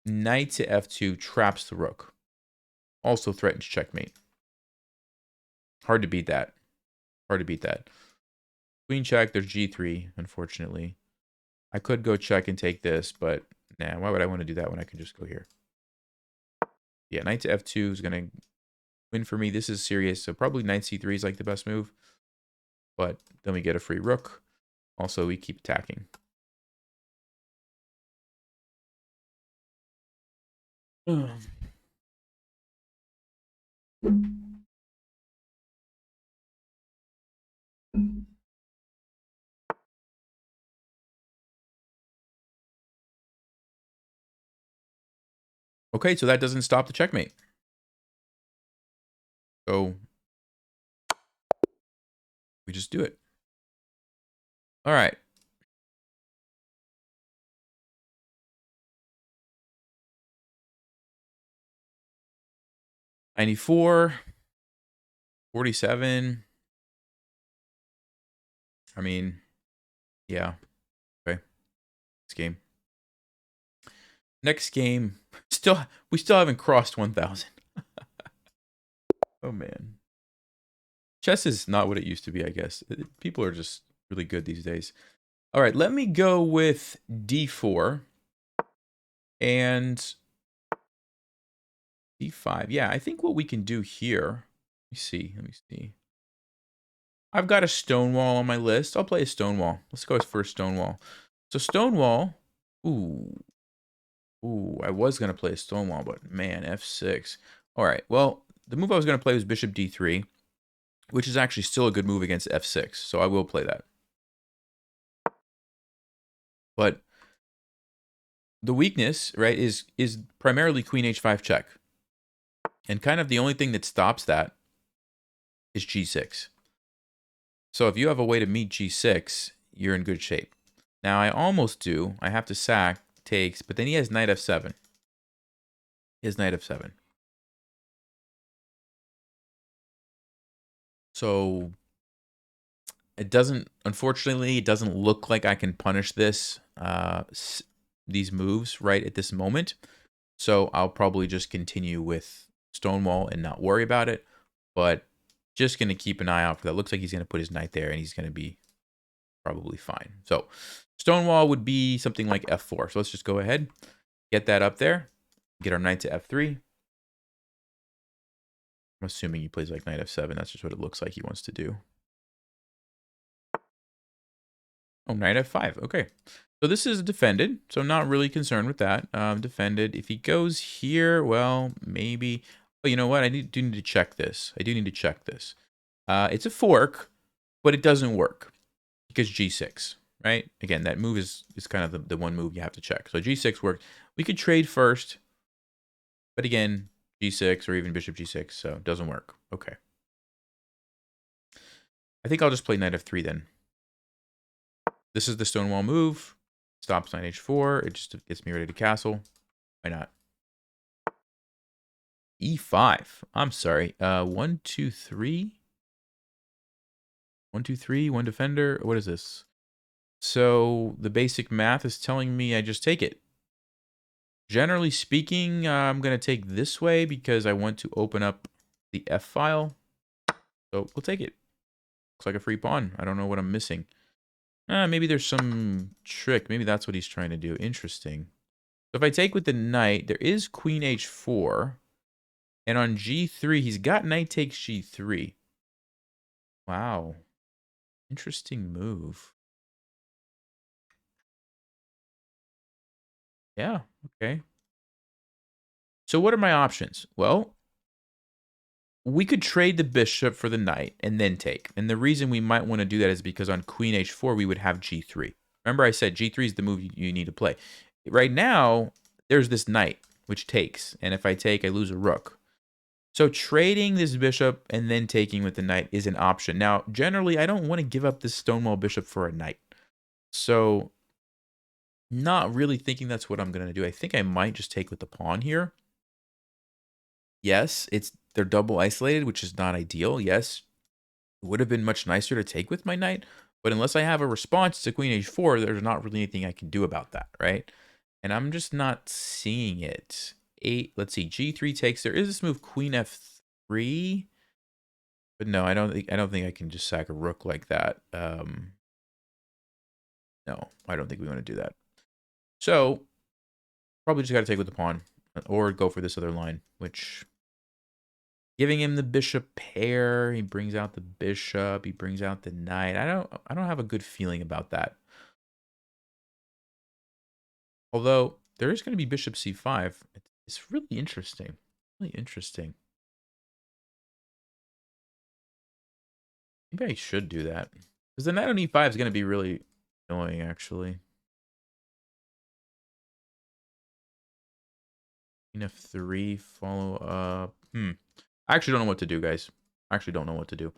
Knight to f2 traps the rook. Also threatens checkmate. Hard to beat that. Hard to beat that. Queen check, there's g3, unfortunately. I could go check and take this, but nah, why would I want to do that when I can just go here? Yeah, knight to f2 is going to win for me. This is serious, so probably knight c3 is like the best move. But then we get a free rook. Also, we keep attacking. Okay, so that doesn't stop the checkmate. So we just do it. All right. $94, $47. I mean, yeah. Okay. Next game. Next game. We still haven't crossed 1,000. Oh man. Chess is not what it used to be, I guess. People are just really good these days. All right, let me go with d4 and d5. Yeah, I think what we can do here. Let me see. I've got a Stonewall on my list. I'll play a Stonewall. Let's go for a Stonewall. So Stonewall. Ooh. Ooh, I was going to play a Stonewall, but man, f6. All right, well, the move I was going to play was bishop d3, which is actually still a good move against f6, so I will play that. But the weakness, right, is primarily queen h5 check. And kind of the only thing that stops that is g6. So if you have a way to meet g6, you're in good shape. Now, I almost do. I have to sack, takes, but then he has knight f7. He has knight f7. So unfortunately, it doesn't look like I can punish these moves right at this moment. So I'll probably just continue with Stonewall and not worry about it. But just going to keep an eye out for that. Looks like he's going to put his knight there and he's going to be probably fine. So Stonewall would be something like f4. So let's just go ahead, get that up there, get our knight to f3. I'm assuming he plays like knight f7. That's just what it looks like he wants to do. Oh, knight f5. Okay. So this is defended. So I'm not really concerned with that. Defended. If he goes here, well, maybe. Oh, you know what? Do need to check this. I do need to check this. It's a fork, but it doesn't work because g6, right? Again, that move is kind of the one move you have to check. So g6 works. We could trade first, but again, g6 or even bishop g6, so it doesn't work. Okay. I think I'll just play knight f3 then. This is the Stonewall move. Stops knight h4. It just gets me ready to castle. Why not? e5. I'm sorry. 1, 2, 3. 1, 2, 3. One defender. What is this? So the basic math is telling me I just take it. Generally speaking, I'm going to take this way because I want to open up the F file. So we'll take it. Looks like a free pawn. I don't know what I'm missing. Maybe there's some trick. Maybe that's what he's trying to do. Interesting. So if I take with the knight, there is queen h4. And on g3, he's got knight takes g3. Wow. Interesting move. Yeah, okay. So what are my options? Well, we could trade the bishop for the knight and then take. And the reason we might want to do that is because on queen h4, we would have g3. Remember I said g3 is the move you need to play. Right now, there's this knight, which takes. And if I take, I lose a rook. So trading this bishop and then taking with the knight is an option. Now, generally, I don't want to give up this Stonewall bishop for a knight. So, not really thinking that's what I'm going to do. I think I might just take with the pawn here. Yes, they're double isolated, which is not ideal. Yes, it would have been much nicer to take with my knight. But unless I have a response to queen h4, there's not really anything I can do about that, right? And I'm just not seeing it. Let's see, g3 takes. There is this move queen f3. But no, I don't think I can just sack a rook like that. No, I don't think we want to do that. So probably just got to take with the pawn or go for this other line, which giving him the bishop pair. He brings out the bishop. He brings out the knight. I don't have a good feeling about that. Although there is going to be bishop c5. It's really interesting. Really interesting. Maybe I should do that. Because the knight on e5 is going to be really annoying, actually. Queen f3, follow up. I actually don't know what to do, guys. I actually don't know what to do. All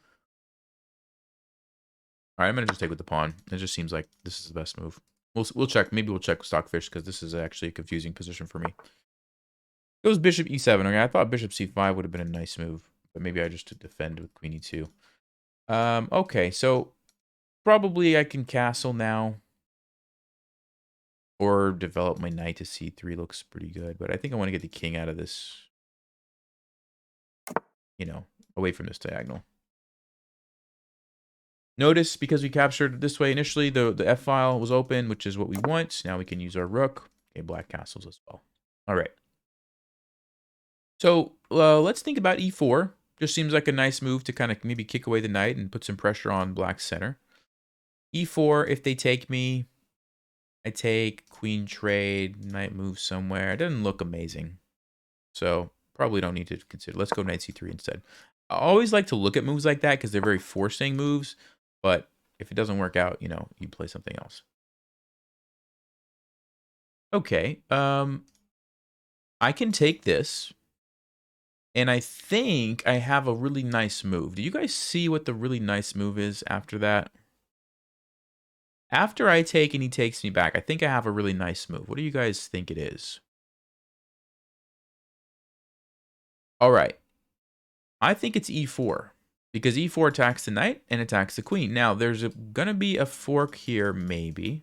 right, I'm going to just take with the pawn. It just seems like this is the best move. We'll check. Maybe we'll check Stockfish because this is actually a confusing position for me. It was bishop e7. Okay, I thought bishop c5 would have been a nice move. But maybe I just to defend with queen e2. Okay, so probably I can castle now. Or develop my knight to c3 looks pretty good. But I think I want to get the king out of this, you know, away from this diagonal. Notice, because we captured this way initially, the F file was open, which is what we want. Now we can use our rook. Okay, black castles as well. All right. So let's think about e4. Just seems like a nice move to kind of maybe kick away the knight and put some pressure on black's center. e4, if they take me, I take queen trade, knight move somewhere. It doesn't look amazing. So probably don't need to consider. Let's go knight c3 instead. I always like to look at moves like that because they're very forcing moves. But if it doesn't work out, you know, you play something else. Okay. I can take this. And I think I have a really nice move. Do you guys see what the really nice move is after that? After I take and he takes me back, I think I have a really nice move. What do you guys think it is? All right. I think it's e4. Because e4 attacks the knight and attacks the queen. Now, there's going to be a fork here, maybe.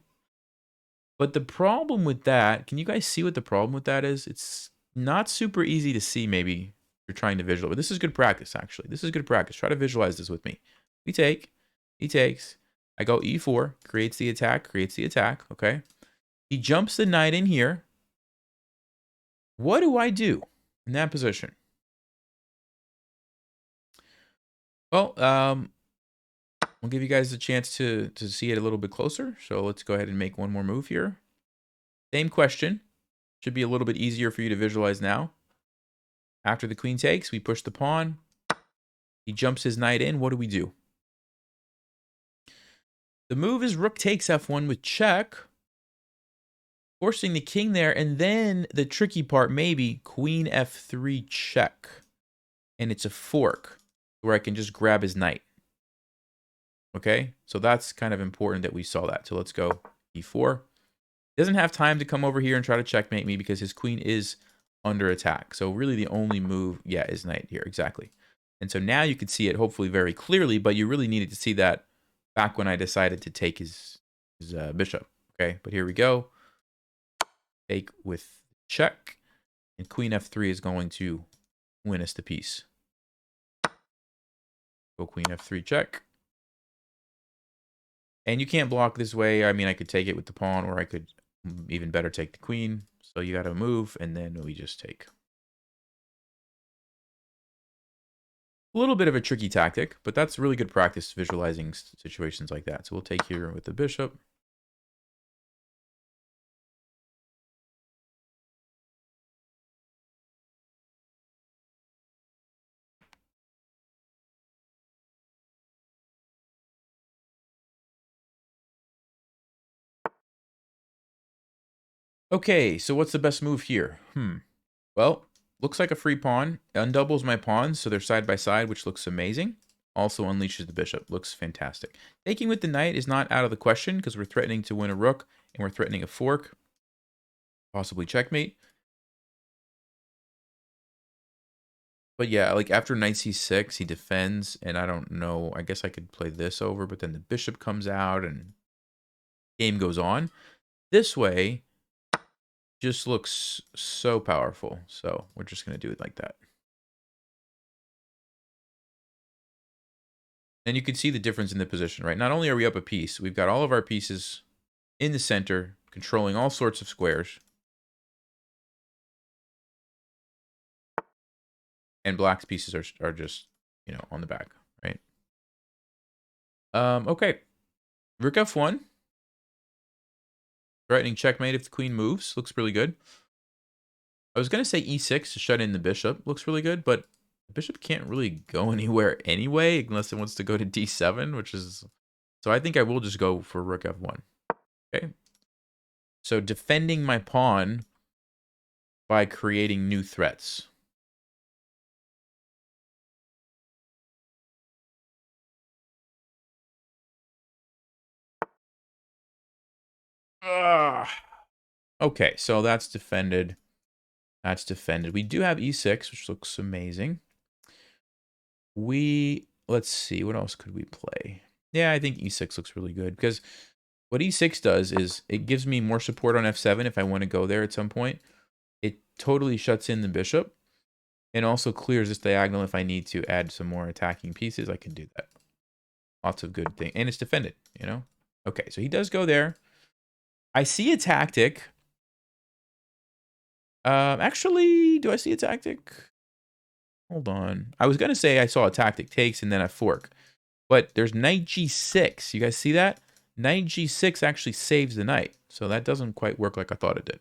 But the problem with that, can you guys see what the problem with that is? It's not super easy to see, maybe, if you're trying to visualize. But this is good practice, actually. This is good practice. Try to visualize this with me. We take, he takes, I go e4, creates the attack, okay? He jumps the knight in here. What do I do in that position? Well, I'll give you guys a chance to see it a little bit closer. So let's go ahead and make one more move here. Same question. Should be a little bit easier for you to visualize now. After the queen takes, we push the pawn. He jumps his knight in. What do we do? The move is rook takes f1 with check, forcing the king there. And then the tricky part, maybe queen f3 check. And it's a fork where I can just grab his knight. Okay, so that's kind of important that we saw that. So let's go e4. Doesn't have time to come over here and try to checkmate me because his queen is under attack. So really the only move, yeah, is knight here, exactly. And so now you can see it hopefully very clearly, but you really needed to see that back when I decided to take his bishop. Okay, but here we go. Take with check, and queen f3 is going to win us the piece. Go queen f3 check. And you can't block this way. I mean, I could take it with the pawn, or I could even better take the queen. So you got to move, and then we just take. A little bit of a tricky tactic, but that's really good practice visualizing situations like that. So we'll take here with the bishop. Okay, so what's the best move here? Well, looks like a free pawn. Undoubles my pawns, so they're side by side, which looks amazing. Also unleashes the bishop. Looks fantastic. Taking with the knight is not out of the question because we're threatening to win a rook and we're threatening a fork. Possibly checkmate. But yeah, like after knight c6, he defends, and I don't know. I guess I could play this over, but then the bishop comes out and game goes on. This way just looks so powerful. So we're just going to do it like that. And you can see the difference in the position, right? Not only are we up a piece, we've got all of our pieces in the center, controlling all sorts of squares. And black's pieces are just, you know, on the back, right? Okay. Rook f1. Threatening checkmate if the queen moves. Looks really good. I was going to say e6 to shut in the bishop. Looks really good, but the bishop can't really go anywhere anyway, unless it wants to go to d7, which is... So I think I will just go for rook f1. Okay. So defending my pawn by creating new threats. Ugh. Okay, so that's defended. That's defended. We do have e6, which looks amazing. Let's see, what else could we play? Yeah, I think e6 looks really good because what e6 does is it gives me more support on f7 if I want to go there at some point. It totally shuts in the bishop and also clears this diagonal if I need to add some more attacking pieces. I can do that. Lots of good things. And it's defended, you know? Okay, so he does go there. I see a tactic. Actually, do I see a tactic? Hold on. I was going to say I saw a tactic takes and then a fork. But there's knight g6. You guys see that? Knight g6 actually saves the knight. So that doesn't quite work like I thought it did.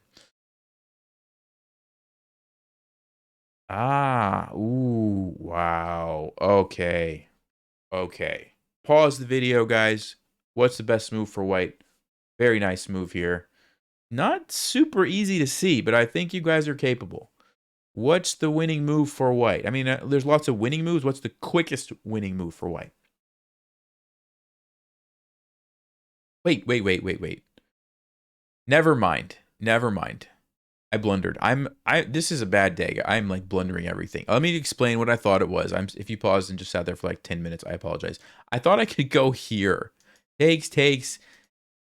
Ah, ooh, wow. Okay. Okay. Pause the video, guys. What's the best move for white? Very nice move here. Not super easy to see, but I think you guys are capable. What's the winning move for white? I mean, there's lots of winning moves. What's the quickest winning move for white? Wait. Never mind. Never mind. I blundered. This is a bad day. I'm like blundering everything. Let me explain what I thought it was. If you paused and just sat there for like 10 minutes, I apologize. I thought I could go here. Takes.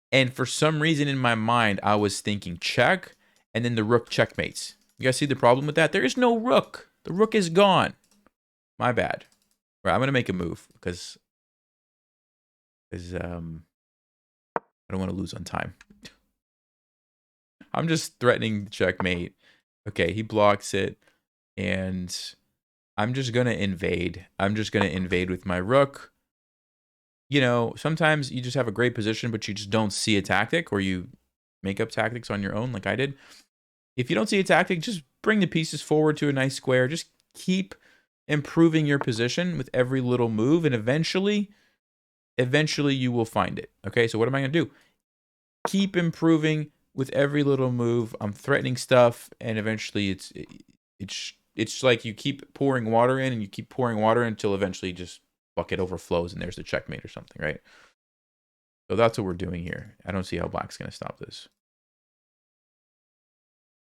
And for some reason in my mind, I was thinking check and then the rook checkmates. You guys see the problem with that? There is no rook. The rook is gone. My bad. Right, I'm going to make a move because I don't want to lose on time. I'm just threatening checkmate. Okay, he blocks it. And I'm just going to invade. I'm just going to invade with my rook. You know, sometimes you just have a great position, but you just don't see a tactic, or you make up tactics on your own like I did. If you don't see a tactic, just bring the pieces forward to a nice square. Just keep improving your position with every little move, and eventually you will find it. Okay, so what am I going to do? Keep improving with every little move. I'm threatening stuff, and eventually it's like you keep pouring water in, and you keep pouring water in until eventually just bucket overflows, and there's the checkmate or something, right? So that's what we're doing here. I don't see how black's going to stop this.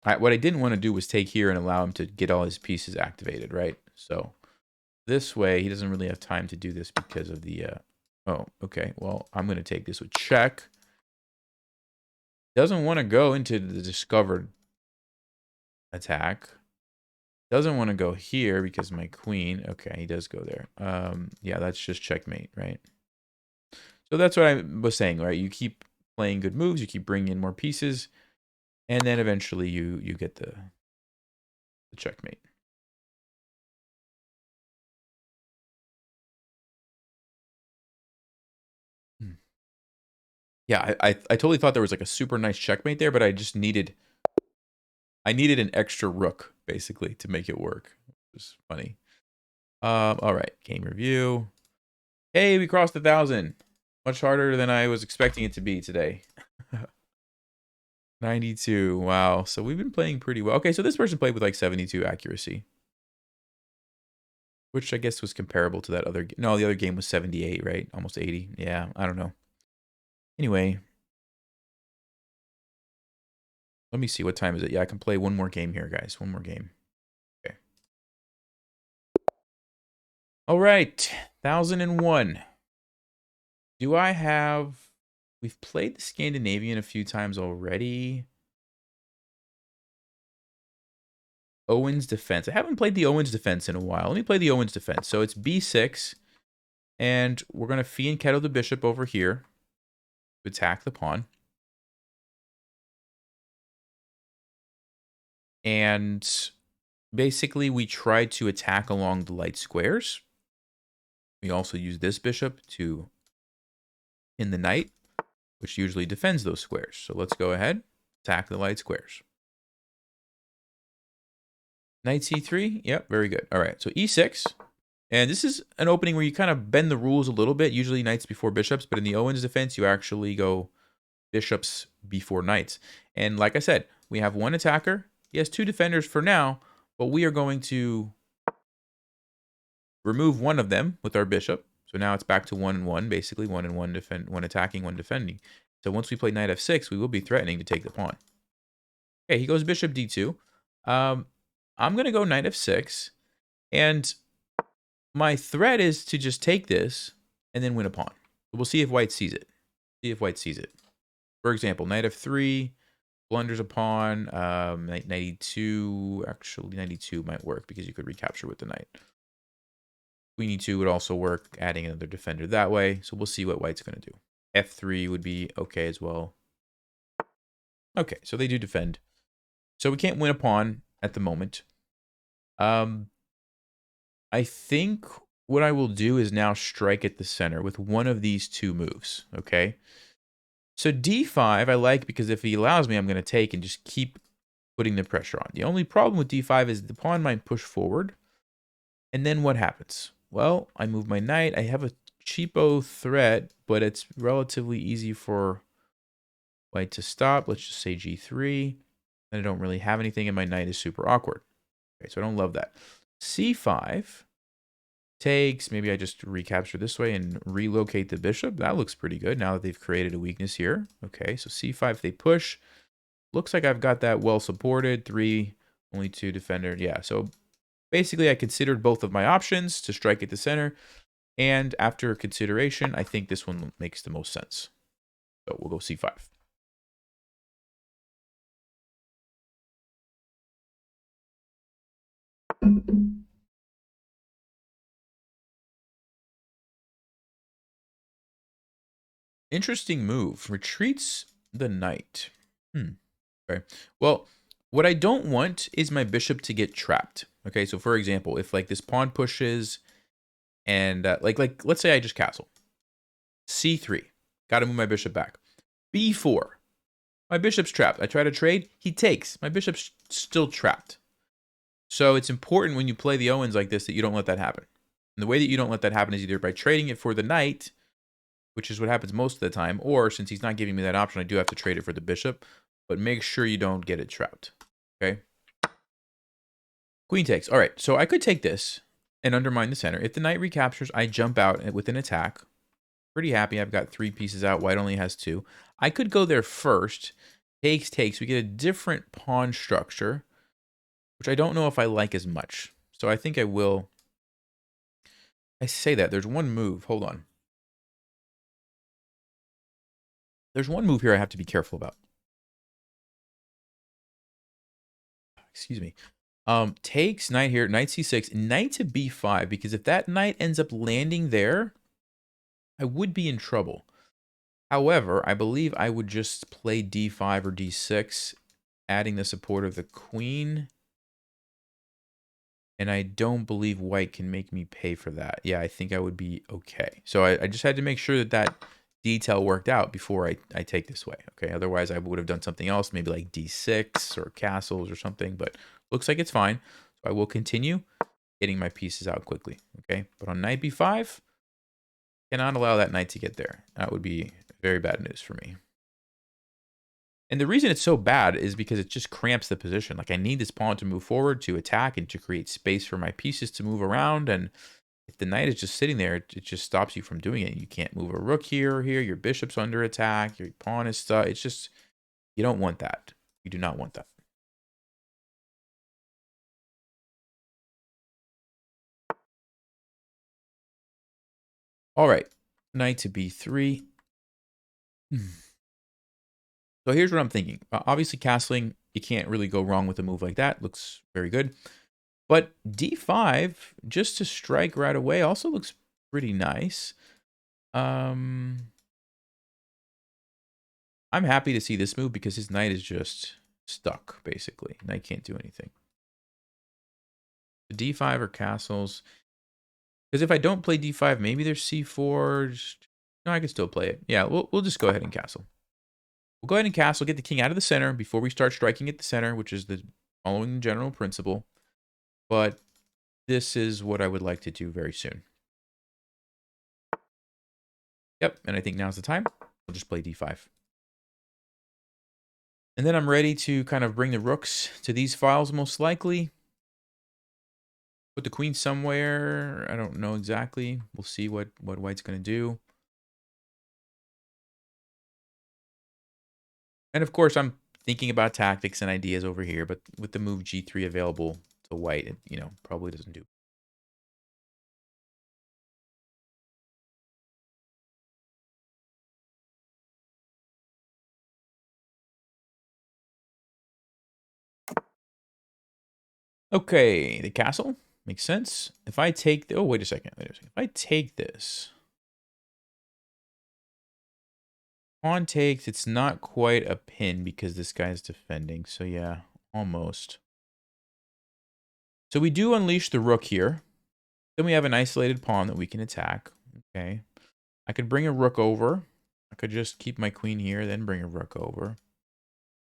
What I didn't want to do was take here and allow him to get all his pieces activated, right? So this way, he doesn't really have time to do this because of the... oh, okay. Well, I'm going to take this with check. Doesn't want to go into the discovered attack. Doesn't want to go here because my queen... Okay, he does go there. Yeah, that's just checkmate, right? So that's what I was saying, right? You keep playing good moves. You keep bringing in more pieces. And then eventually you get the checkmate. Yeah, I totally thought there was like a super nice checkmate there, but I just needed... I needed an extra rook, basically, to make it work. It was funny. All right, game review. Hey, we crossed 1,000. Much harder than I was expecting it to be today. 92. Wow. So we've been playing pretty well. Okay, so this person played with like 72 accuracy, which I guess was comparable to that other. No, the other game was 78, right? Almost 80. Yeah, I don't know. Anyway, let me see. What time is it? Yeah, I can play one more game here, guys. One more game. Okay. All right. 1,001. Do I have... We've played the Scandinavian a few times already. Owen's defense. I haven't played the Owen's defense in a while. Let me play the Owen's defense. So it's b6. And we're going to fee and kettle the bishop over here to attack the pawn. And basically, we try to attack along the light squares. We also use this bishop to pin the knight, which usually defends those squares. So let's go ahead, attack the light squares. Knight c3. Yep, very good. All right, so e6. And this is an opening where you kind of bend the rules a little bit. Usually knights before bishops, but in the Owen's defense, you actually go bishops before knights. And like I said, we have one attacker. He has two defenders for now, but we are going to remove one of them with our bishop. So now it's back to 1 and 1, basically 1 and 1 one attacking, one defending. So once we play knight f6, we will be threatening to take the pawn. Okay, he goes bishop d2. I'm going to go knight f6, and my threat is to just take this and then win a pawn. We'll see if white sees it. See if white sees it. For example, knight f3 blunders a pawn. Knight e2. Actually, knight e2 might work because you could recapture with the knight. Queen e2 would also work, adding another defender that way. So we'll see what white's going to do. f3 would be okay as well. Okay, so they do defend. So we can't win a pawn at the moment. I think what I will do is now strike at the center with one of these two moves, okay? So d5 I like because if he allows me, I'm going to take and just keep putting the pressure on. The only problem with d5 is the pawn might push forward. And then what happens? Well, I move my knight. I have a cheapo threat, but it's relatively easy for white to stop. Let's just say g3. And I don't really have anything, and my knight is super awkward. Okay, so I don't love that. c5 takes, maybe I just recapture this way and relocate the bishop. That looks pretty good now that they've created a weakness here. Okay, so c5, they push. Looks like I've got that well supported. 3, only 2 defender. Yeah, so basically I considered both of my options to strike at the center. And after consideration, I think this one makes the most sense. So we'll go c5. Interesting move. Retreats the knight. Okay. Well, what I don't want is my bishop to get trapped. Okay, so for example, if like this pawn pushes and like let's say I just castle. c3. Got to move my bishop back. b4. My bishop's trapped. I try to trade. He takes. My bishop's still trapped. So it's important when you play the Owens like this that you don't let that happen. And the way that you don't let that happen is either by trading it for the knight, which is what happens most of the time, or since he's not giving me that option, I do have to trade it for the bishop. But make sure you don't get it trapped. Okay? Queen takes. All right, so I could take this and undermine the center. If the knight recaptures, I jump out with an attack. Pretty happy. I've got 3 pieces out. White only has 2. I could go there first. Takes, takes. We get a different pawn structure, which I don't know if I like as much. So I think I will. I say that. There's one move. Hold on. There's one move here I have to be careful about. Excuse me. Takes knight here, knight c6, knight to b5, because if that knight ends up landing there, I would be in trouble. However, I believe I would just play d5 or d6, adding the support of the queen. And I don't believe white can make me pay for that. Yeah, I think I would be okay. So I just had to make sure that that detail worked out before I take this way. Okay, otherwise I would have done something else, maybe like d6 or castles or something, but looks like it's fine. So I will continue getting my pieces out quickly. Okay, but on knight b5, cannot allow that knight to get there. That would be very bad news for me. And the reason it's so bad is because it just cramps the position. Like I need this pawn to move forward, to attack, and to create space for my pieces to move around. And if the knight is just sitting there, it just stops you from doing it. You can't move a rook here or here. Your bishop's under attack. Your pawn is stuck. It's just, you don't want that. You do not want that. All right, knight to b3. So here's what I'm thinking. Obviously, castling, you can't really go wrong with a move like that. Looks very good. But d5, just to strike right away, also looks pretty nice. I'm happy to see this move because his knight is just stuck, basically. Knight can't do anything. The d5 or castles. Because if I don't play d5, maybe there's c4. No, I can still play it. Yeah, we'll just go ahead and castle. We'll go ahead and castle, get the king out of the center before we start striking at the center, which is the following the general principle. But this is what I would like to do very soon. Yep, and I think now's the time. We'll just play d5. And then I'm ready to kind of bring the rooks to these files, most likely. Put the queen somewhere. I don't know exactly. We'll see what white's going to do. And of course, I'm thinking about tactics and ideas over here, but with the move g3 available to white, it, you know, probably doesn't do. Okay, the castle makes sense. If I take the, oh, wait a second. If I take this, pawn takes, it's not quite a pin because this guy's defending. So yeah, almost. So we do unleash the rook here. Then we have an isolated pawn that we can attack. Okay. I could bring a rook over. I could just keep my queen here, then bring a rook over.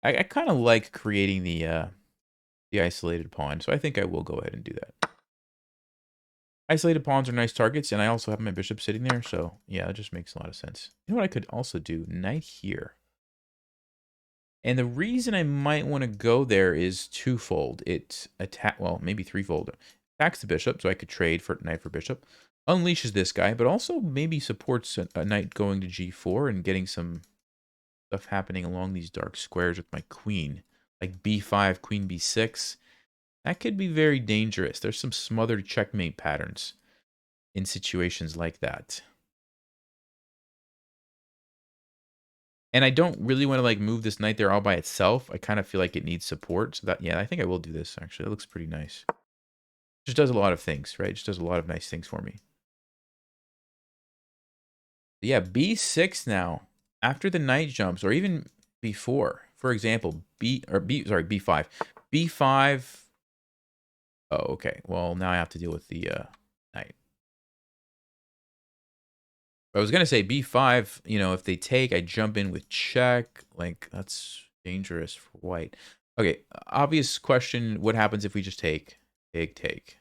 I kind of like creating the isolated pawn, so I think I will go ahead and do that. Isolated pawns are nice targets, and I also have my bishop sitting there, so yeah, it just makes a lot of sense. You know what I could also do? Knight here. And the reason I might want to go there is twofold. It well, maybe threefold. Attacks the bishop, so I could trade for knight for bishop. Unleashes this guy, but also maybe supports a knight going to g4 and getting some stuff happening along these dark squares with my queen. Like b5, queen b6. That could be very dangerous. There's some smothered checkmate patterns in situations like that. And I don't really want to like move this knight there all by itself. I kind of feel like it needs support. So that, yeah, I think I will do this actually. It looks pretty nice. Just does a lot of things, right? Just does a lot of nice things for me. But yeah, b6 now. After the knight jumps, or even before, for example, b5. b5. Oh, okay. Well, now I have to deal with the knight. I was going to say b5, you know, if they take, I jump in with check. Like, that's dangerous for white. Okay, obvious question. What happens if we just take? Take.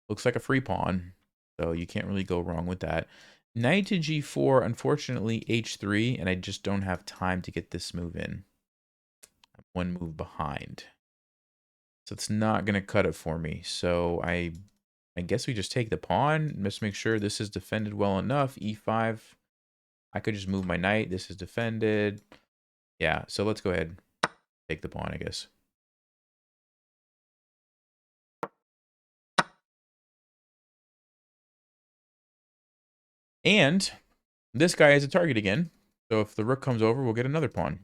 Looks like a free pawn, so you can't really go wrong with that. Knight to g4, unfortunately, h3, and I just don't have time to get this move in. I'm one move behind. So it's not going to cut it for me. So I guess we just take the pawn. Just make sure this is defended well enough. e5. I could just move my knight. This is defended. Yeah, so let's go ahead and take the pawn, I guess. And this guy is a target again. So if the rook comes over, we'll get another pawn.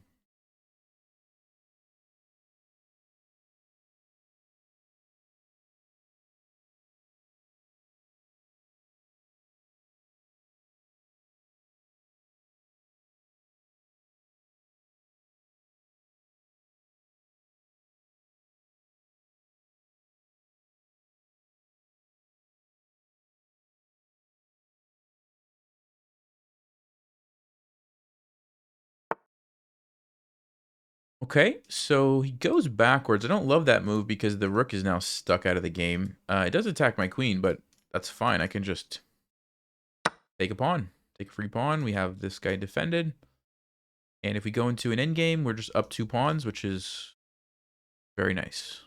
Okay, so he goes backwards. I don't love that move because the rook is now stuck out of the game. It does attack my queen, but that's fine. I can just take a pawn. Take a free pawn. We have this guy defended. And if we go into an endgame, we're just up 2 pawns, which is very nice.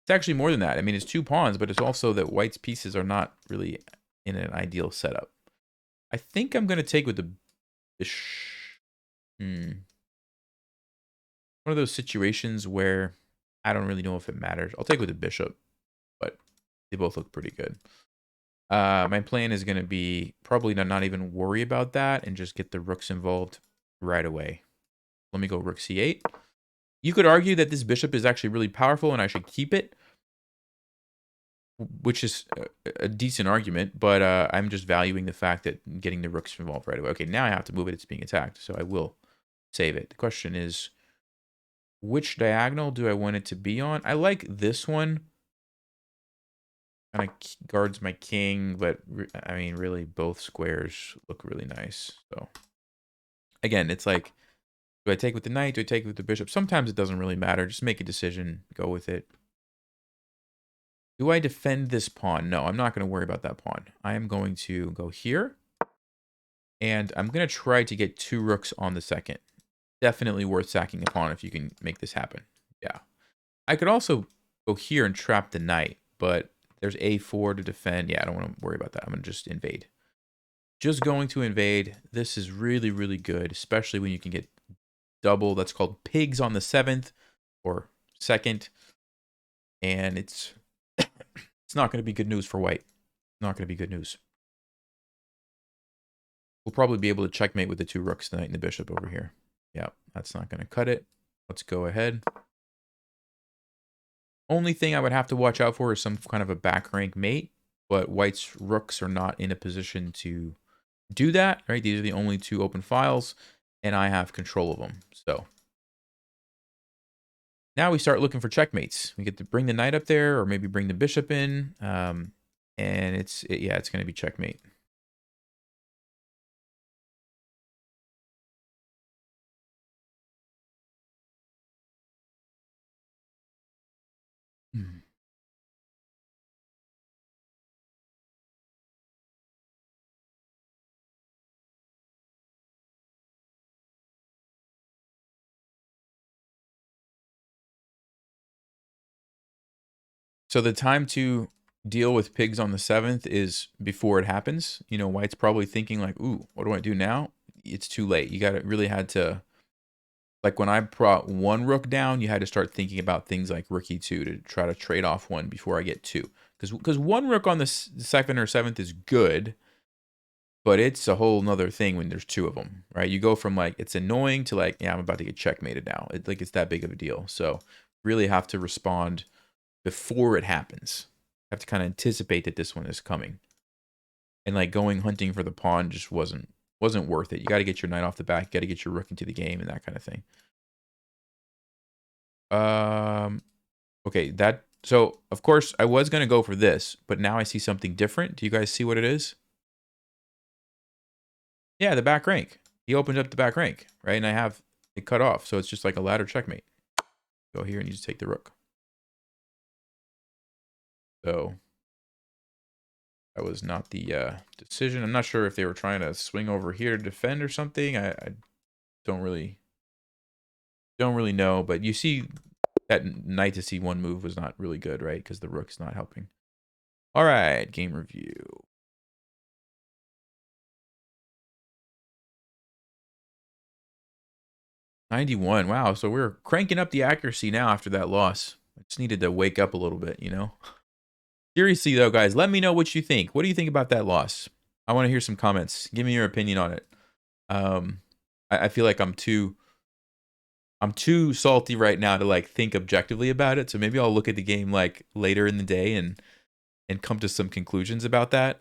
It's actually more than that. I mean, it's 2 pawns, but it's also that white's pieces are not really in an ideal setup. I think I'm going to take with the bishop. One of those situations where I don't really know if it matters. I'll take with the bishop, but they both look pretty good. My plan is going to be probably to not even worry about that and just get the rooks involved right away. Let me go rook c8. You could argue that this bishop is actually really powerful and I should keep it. which is a decent argument, but I'm just valuing the fact that getting the rooks involved right away. Okay, now I have to move it. It's being attacked, so I will save it. The question is, which diagonal do I want it to be on? I like this one. Kind of guards my king, but I mean, really, both squares look really nice. So again, it's like, do I take with the knight? Do I take with the bishop? Sometimes it doesn't really matter. Just make a decision. Go with it. Do I defend this pawn? No, I'm not going to worry about that pawn. I am going to go here. And I'm going to try to get 2 rooks on the second. Definitely worth sacking a pawn if you can make this happen. Yeah. I could also go here and trap the knight, but there's a4 to defend. Yeah, I don't want to worry about that. I'm going to just invade. Just going to invade. This is really, really good, especially when you can get double. That's called pigs on the 7th or 2nd. And it's not going to be good news for white. Not going to be good news. We'll probably be able to checkmate with the 2 rooks, the knight and the bishop over here. Yeah, that's not going to cut it. Let's go ahead. Only thing I would have to watch out for is some kind of a back rank mate, but white's rooks are not in a position to do that, right? These are the only 2 open files, and I have control of them. So now we start looking for checkmates. We get to bring the knight up there, or maybe bring the bishop in, and it's going to be checkmate. So the time to deal with pigs on the 7th is before it happens. You know, white's probably thinking like, ooh, what do I do now? It's too late. You really had to, like when I brought 1 rook down, you had to start thinking about things like rook e2 to try to trade off 1 before I get 2. Because 1 rook on the 2nd or 7th is good, but it's a whole nother thing when there's 2 of them, right? You go from like, it's annoying to like, yeah, I'm about to get checkmated now. It's that big of a deal. So really have to respond before it happens. Have to kind of anticipate that this one is coming. And like going hunting for the pawn just wasn't worth it. You got to get your knight off the back. You got to get your rook into the game and that kind of thing. Okay, so of course I was going to go for this, but now I see something different. Do you guys see what it is? Yeah, the back rank. He opened up the back rank, right? And I have it cut off. So it's just like a ladder checkmate. Go here and you just take the rook. So that was not the decision. I'm not sure if they were trying to swing over here to defend or something. I don't really know. But you see that knight to c1 move was not really good, right? Because the rook's not helping. All right, game review. '91. Wow, so we're cranking up the accuracy now after that loss. I just needed to wake up a little bit, you know? Seriously, though, guys, let me know what you think. What do you think about that loss? I want to hear some comments. Give me your opinion on it. I feel like I'm too salty right now to like think objectively about it. So maybe I'll look at the game like later in the day and come to some conclusions about that.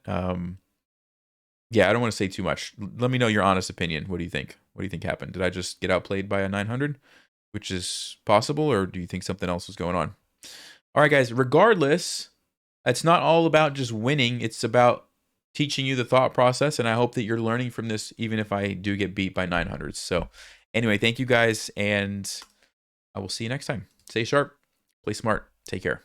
Yeah, I don't want to say too much. Let me know your honest opinion. What do you think? What do you think happened? Did I just get outplayed by a 900, which is possible, or do you think something else was going on? All right, guys, regardless, it's not all about just winning. It's about teaching you the thought process, and I hope that you're learning from this, even if I do get beat by 900s. So anyway, thank you guys, and I will see you next time. Stay sharp, play smart, take care.